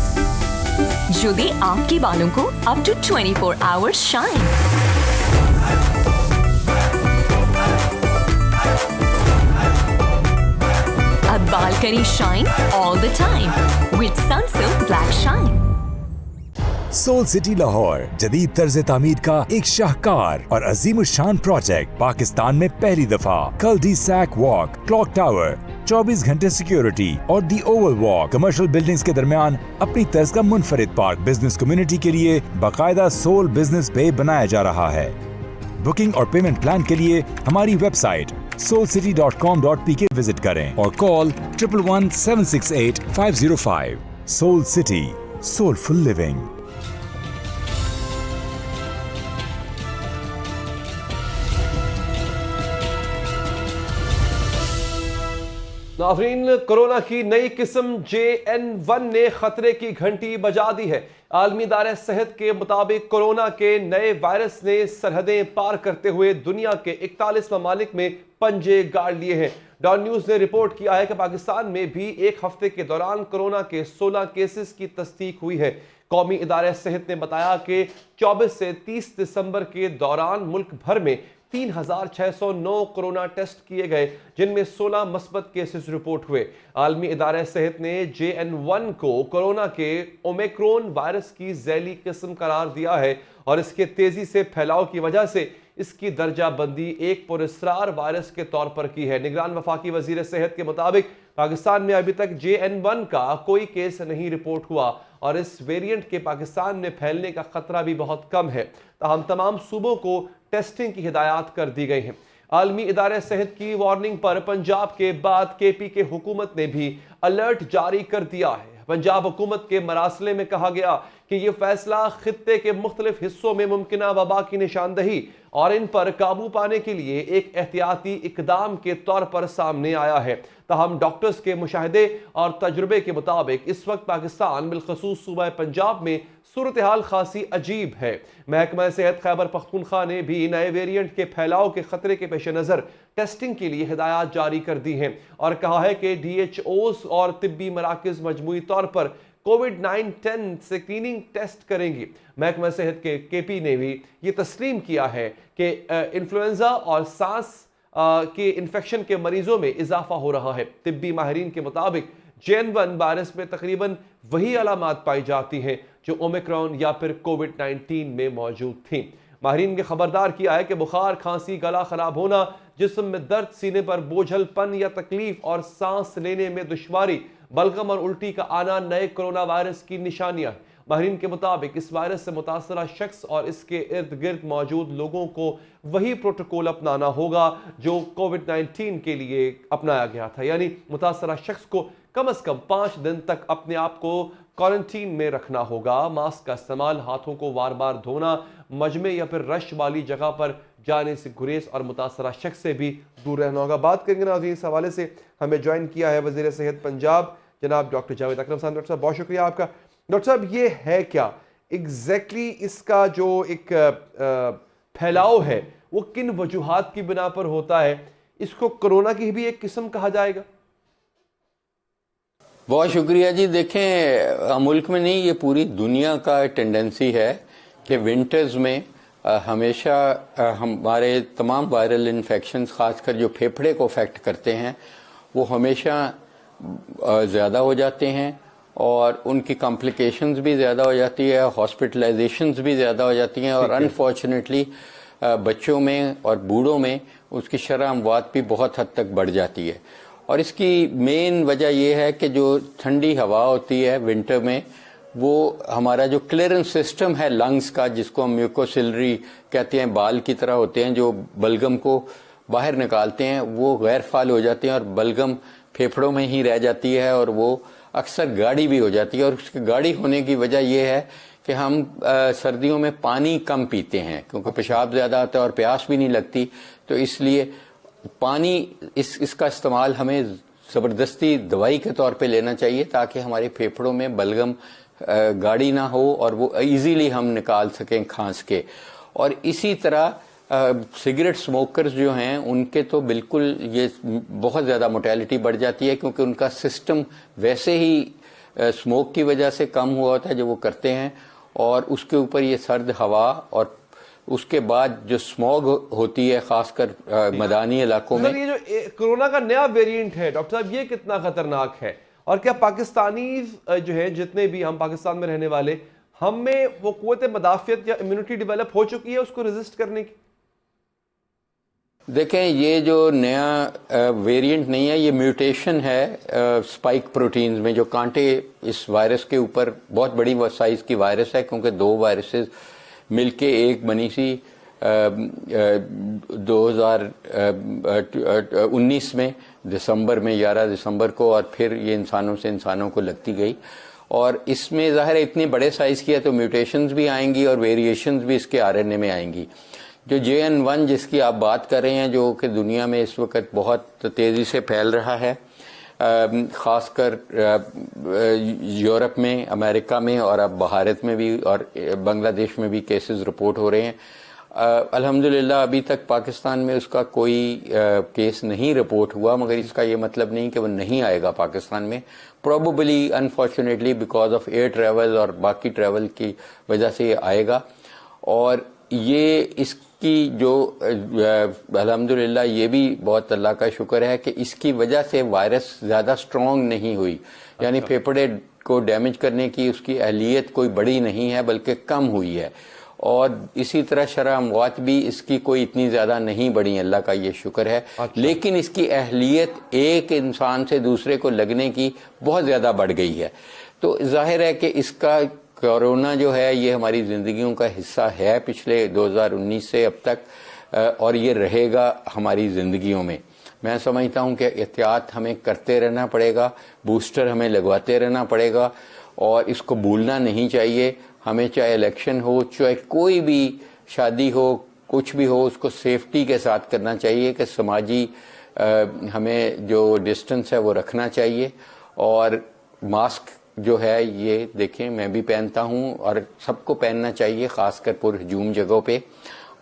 जो दे आपके बालों को अप टू 24 आवर्स शाइन। अब बाल करें shine all the time with Sunsilk black shine. Soul City Lahore जदीद तर्ज तामीर का एक शाहकार और अजीमुशान प्रोजेक्ट पाकिस्तान में पहली दफा। Cul de sac walk, clock tower, 24 घंटे सिक्योरिटी और the oval walk commercial buildings के दरमियान अपनी तर्ज का मुनफरिद पार्क बिजनेस कम्युनिटी के लिए बाकायदा सोल बिजनेस बे बनाया जा रहा है। बुकिंग और पेमेंट प्लान के लिए हमारी वेबसाइट soulcity.com.pk विजिट करें और call 111-768-505। Soul City, soulful living. नाज़रीन, कोरोना की नई किस्म JN1 ने खतरे की घंटी बजा दी है। आलमी इदारे सेहत के मुताबिक कोरोना के नए वायरस ने सरहदें पार करते हुए दुनिया के 41 ममालिक में पंजे गाड़ लिए हैं। डॉन न्यूज़ ने रिपोर्ट किया है कि पाकिस्तान में भी एक हफ्ते के दौरान कोरोना के 16 केसेस की तस्दीक हुई है। कौमी इदारे सेहत ने बताया कि 24 से 30 दिसंबर के दौरान मुल्क भर में 3,609 कोरोना टेस्ट किए गए, जिनमें 16 मस्बत केसेस रिपोर्ट हुए। आलमी इदारे सेहत ने JN1 को कोरोना के ओमिक्रॉन वायरस की झैली किस्म करार दिया है और इसके तेजी से फैलाव की वजह से इसकी दर्जा बंदी एक पुरस्रार वायरस के तौर पर की है। निगरान वफाकी वजीर सेहत के मुताबिक पाकिस्तान में अभी तक JN1 का कोई केस नहीं रिपोर्ट हुआ और इस वेरिएंट के पाकिस्तान में फैलने का खतरा भी बहुत कम है। ताहम तमाम सूबों को टेस्टिंग की हिदायत कर दी गई हैं। आलमी इदारे सेहत की वार्निंग पर पंजाब के बाद KP के हुकूमत ने भी अलर्ट जारी कर दिया है। पंजाब हुकूमत के मरासले में कहा गया कि यह फैसला खित्ते के मुख्तलिफ हिस्सों में मुमकिना वबा की निशानदही और इन पर काबू पाने के लिए एक एहतियाती इकदाम के तौर पर सामने आया है। ताहम डॉक्टर्स के मुशाहिदे और तजुर्बे के मुताबिक इस वक्त पाकिस्तान बिलखसूस सूबा पंजाब में सूरत हाल खासी अजीब है। महकमा सेहत खैबर पख्तूनख्वा ने भी नए वेरिएंट के फैलाव के खतरे के पेश नज़र टेस्टिंग के लिए हिदायत जारी कर दी हैं और कहा है कि DHOs और तिब्बी मराकज़ मजमूई तौर पर कोविड-19 स्क्रीनिंग टेस्ट करेंगी। महकमा सेहत के KP ने भी ये तस्लीम किया है कि इन्फ्लुएंजा और सांस के इन्फेक्शन के मरीजों में इजाफा हो रहा है। तिब्बी माहिरीन के मुताबिक JN1 वायरस में तकरीबन वही अलामात पाई जाती हैं जो ओमिक्रॉन या फिर कोविड-19 में मौजूद थी। माहिरीन ने खबरदार किया है कि बुखार, खांसी, गला खराब होना, जिस्म में दर्द, सीने पर बोझलपन या तकलीफ और सांस लेने में दुश्वारी, बलगम और उल्टी का आना नए कोरोना वायरस की निशानियां हैं माहिरीन के मुताबिक इस वायरस से मुतासरा शख्स और इसके इर्द गिर्द मौजूद लोगों को वही प्रोटोकॉल अपनाना होगा जो कोविड-19 के लिए अपनाया गया था, यानी मुतासरा शख्स को कम से कम 5 दिन तक अपने आप को क्वारंटीन में रखना होगा। मास्क का इस्तेमाल, हाथों को बार बार धोना, मजमे या फिर रश वाली जगह पर जाने से गुरेज और मुतासरा शख्स से भी दूर रहना होगा। बात करेंगे नाज़रीन, इस हवाले से हमें ज्वाइन किया है वज़ीर सेहत पंजाब जनाब डॉक्टर जावेद अकरम साहब। डॉक्टर साहब बहुत शुक्रिया आपका। डॉक्टर साहब, ये है क्या एग्जैक्टली इसका जो एक फैलाव है वो किन वजूहात की बिना पर होता है? इसको कोरोना की भी एक किस्म कहा जाएगा? बहुत शुक्रिया जी। देखें, मुल्क में नहीं, ये पूरी दुनिया का टेंडेंसी है कि विंटर्स में हमेशा हमारे तमाम वायरल इन्फेक्शंस, खासकर जो फेफड़े को अफेक्ट करते हैं, वो हमेशा ज़्यादा हो जाते हैं और उनकी कॉम्प्लिकेशंस भी ज़्यादा हो जाती है, हॉस्पिटलाइजेशंस भी ज़्यादा हो जाती हैं और अनफॉर्चुनेटली बच्चों में और बूढ़ों में उसकी शरह अमवात भी बहुत हद तक बढ़ जाती है। और इसकी मेन वजह यह है कि जो ठंडी हवा होती है विंटर में, वो हमारा जो क्लियरेंस सिस्टम है लंग्स का, जिसको हम म्यूकोसिलरी कहते हैं, बाल की तरह होते हैं जो बलगम को बाहर निकालते हैं, वो गैर फाल हो जाते हैं और बलगम फेफड़ों में ही रह जाती है और वो अक्सर गाढ़ी भी हो जाती है। और उसकी गाढ़ी होने की वजह यह है कि हम सर्दियों में पानी कम पीते हैं क्योंकि पेशाब ज़्यादा आता है और प्यास भी नहीं लगती, तो इसलिए पानी इसका इस्तेमाल हमें ज़बरदस्ती दवाई के तौर पे लेना चाहिए ताकि हमारे फेफड़ों में बलगम गाढ़ी ना हो और वो इजीली हम निकाल सकें खांस के। और इसी तरह सिगरेट स्मोकर्स जो हैं उनके तो बिल्कुल ये बहुत ज़्यादा मोर्टेलिटी बढ़ जाती है क्योंकि उनका सिस्टम वैसे ही स्मोक की वजह से कम हुआ होता है जो वो करते हैं, और उसके ऊपर ये सर्द हवा और उसके बाद जो स्मॉग होती है खासकर मैदानी इलाकों में। ये जो कोरोना का नया वेरिएंट है डॉक्टर साहब, ये कितना खतरनाक है और क्या पाकिस्तानी जो है, जितने भी हम पाकिस्तान में रहने वाले, हम में वो कुव्वत मदाफियत या इम्यूनिटी डेवलप हो चुकी है उसको रेजिस्ट करने की? देखें, ये जो नया वेरिएंट नहीं है, ये म्यूटेशन है स्पाइक प्रोटीन्स में, जो कांटे इस वायरस के ऊपर, बहुत बड़ी साइज की वायरस है क्योंकि 2 वायरसेस मिलके एक बनी सी 2019 में दिसंबर में 11 दिसंबर को, और फिर ये इंसानों से इंसानों को लगती गई। और इसमें ज़ाहिर है इतने बड़े साइज़ की है तो म्यूटेशंस भी आएंगी और वेरिएशंस भी इसके आरएनए में आएंगी। जो JN1 जिसकी आप बात कर रहे हैं, जो कि दुनिया में इस वक्त बहुत तेज़ी से फैल रहा है, ख़ासकर यूरोप में, अमेरिका में और अब भारत में भी और बांग्लादेश में भी केसेस रिपोर्ट हो रहे हैं। अल्हम्दुलिल्लाह अभी तक पाकिस्तान में उसका कोई केस नहीं रिपोर्ट हुआ, मगर इसका ये मतलब नहीं कि वो नहीं आएगा पाकिस्तान में। Probably unfortunately because of air travel और बाकी ट्रैवल की वजह से ये आएगा। और ये इसकी जो अल्हम्दुलिल्लाह ये भी बहुत अल्लाह का शुक्र है कि इसकी वजह से वायरस ज़्यादा स्ट्रॉन्ग नहीं हुई, यानी फेफड़े को डैमेज करने की उसकी अहलियत कोई बड़ी नहीं है बल्कि कम हुई है। और इसी तरह शरह अमवात भी इसकी कोई इतनी ज़्यादा नहीं बढ़ी, अल्लाह का ये शुक्र है। लेकिन इसकी अहलियत एक इंसान से दूसरे को लगने की बहुत ज़्यादा बढ़ गई है। तो जाहिर है कि इसका कोरोना जो है ये हमारी ज़िंदगियों का हिस्सा है पिछले 2019 से अब तक, और ये रहेगा हमारी ज़िंदगियों में। मैं समझता हूँ कि एहतियात हमें करते रहना पड़ेगा, बूस्टर हमें लगवाते रहना पड़ेगा और इसको भूलना नहीं चाहिए। हमें चाहे इलेक्शन हो, चाहे कोई भी शादी हो, कुछ भी हो, उसको सेफ्टी के साथ करना चाहिए कि समाजी हमें जो डिस्टेंस है वो रखना चाहिए। और मास्क जो है ये देखें, मैं भी पहनता हूँ और सबको पहनना चाहिए, ख़ासकर पुरहजूम जगहों पे,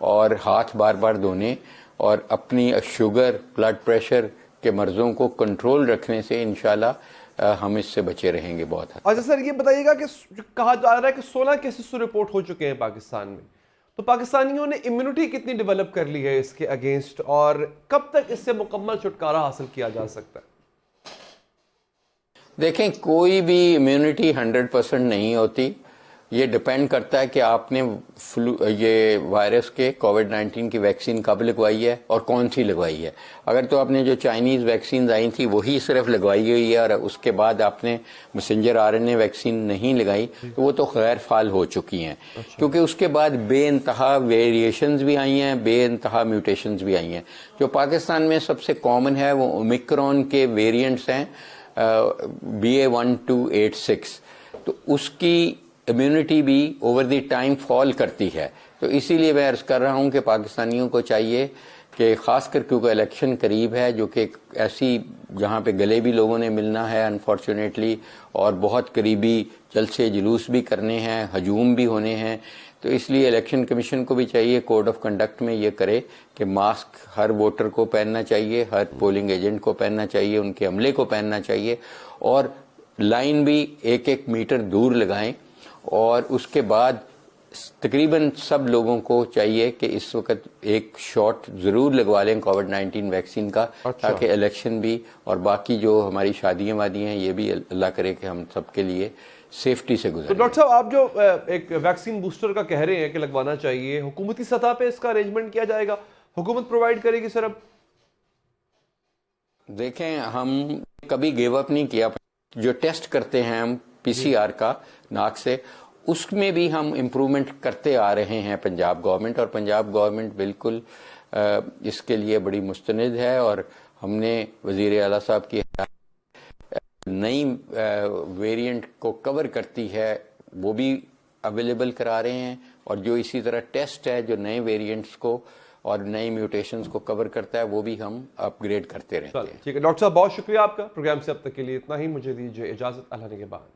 और हाथ बार बार धोने और अपनी शुगर, ब्लड प्रेशर के मर्ज़ों को कंट्रोल रखने से इंशाल्लाह हम इससे बचे रहेंगे बहुत। अच्छा सर, ये बताइएगा कि कहा जा रहा है कि 16 केसेस रिपोर्ट हो चुके हैं पाकिस्तान में, तो पाकिस्तानियों ने इम्यूनिटी कितनी डेवलप कर ली है इसके अगेंस्ट और कब तक इससे मुकम्मल छुटकारा हासिल किया जा सकता है? देखें, कोई भी इम्यूनिटी 100% नहीं होती। ये डिपेंड करता है कि आपने ये वायरस के कोविड-19 की वैक्सीन कब लगवाई है और कौन सी लगवाई है। अगर तो आपने जो चाइनीज़ वैक्सीन आई थी वही सिर्फ लगवाई हुई है और उसके बाद आपने मैसेंजर आरएनए वैक्सीन नहीं लगाई तो वो तो गैर फाल हो चुकी हैं। क्योंकि उसके बाद बेइंतहा वेरिएशंस भी आई हैं, बेइंतहा म्यूटेशंस भी आई हैं। जो पाकिस्तान में सबसे कॉमन है वो ओमिक्रॉन के वेरिएंट्स हैं BA.1.2.8.6, तो उसकी इम्यूनिटी भी ओवर द टाइम फॉल करती है। तो इसीलिए मैं अर्ज कर रहा हूं कि पाकिस्तानियों को चाहिए कि खासकर क्योंकि इलेक्शन करीब है, जो कि ऐसी जहां पे गले भी लोगों ने मिलना है अनफॉर्चुनेटली, और बहुत करीबी जलसे जुलूस भी करने हैं, हजूम भी होने हैं, तो इसलिए इलेक्शन कमीशन को भी चाहिए कोड ऑफ कंडक्ट में ये करे कि मास्क हर वोटर को पहनना चाहिए, हर पोलिंग एजेंट को पहनना चाहिए, उनके अमले को पहनना चाहिए, और लाइन भी 1-1 मीटर दूर लगाएं। और उसके बाद तकरीबन सब लोगों को चाहिए कि इस वक्त एक शॉट जरूर लगवा लें कोविड-19 वैक्सीन का, ताकि इलेक्शन भी और बाकी जो हमारी शादियां वादियां हैं ये भी अल्लाह करे कि हम सबके लिए सेफ्टी से गुजरें। तो डॉक्टर साहब, आप जो एक वैक्सीन बूस्टर का कह रहे हैं कि लगवाना चाहिए, हुकूमती सतह पे इसका अरेंजमेंट किया जाएगा, हुकूमत प्रोवाइड करेगी सर? अब देखें, हम कभी गिव अप नहीं किया। जो टेस्ट करते हैं हम PCR का नाक से, उसमें भी हम इम्प्रूवमेंट करते आ रहे हैं पंजाब गवर्नमेंट, और पंजाब गवर्नमेंट बिल्कुल इसके लिए बड़ी मुस्तनिद है। और हमने वजीर आला साहब की नई वेरिएंट को कवर करती है वो भी अवेलेबल करा रहे हैं, और जो इसी तरह टेस्ट है जो नए वेरिएंट्स को और नई म्यूटेशंस को कवर करता है वो भी हम अपग्रेड करते रहते हैं। ठीक है डॉक्टर साहब, बहुत शुक्रिया आपका। प्रोग्राम से अब तक के लिए इतना ही, मुझे दीजिए इजाजत, अल्लाह ने के बाद।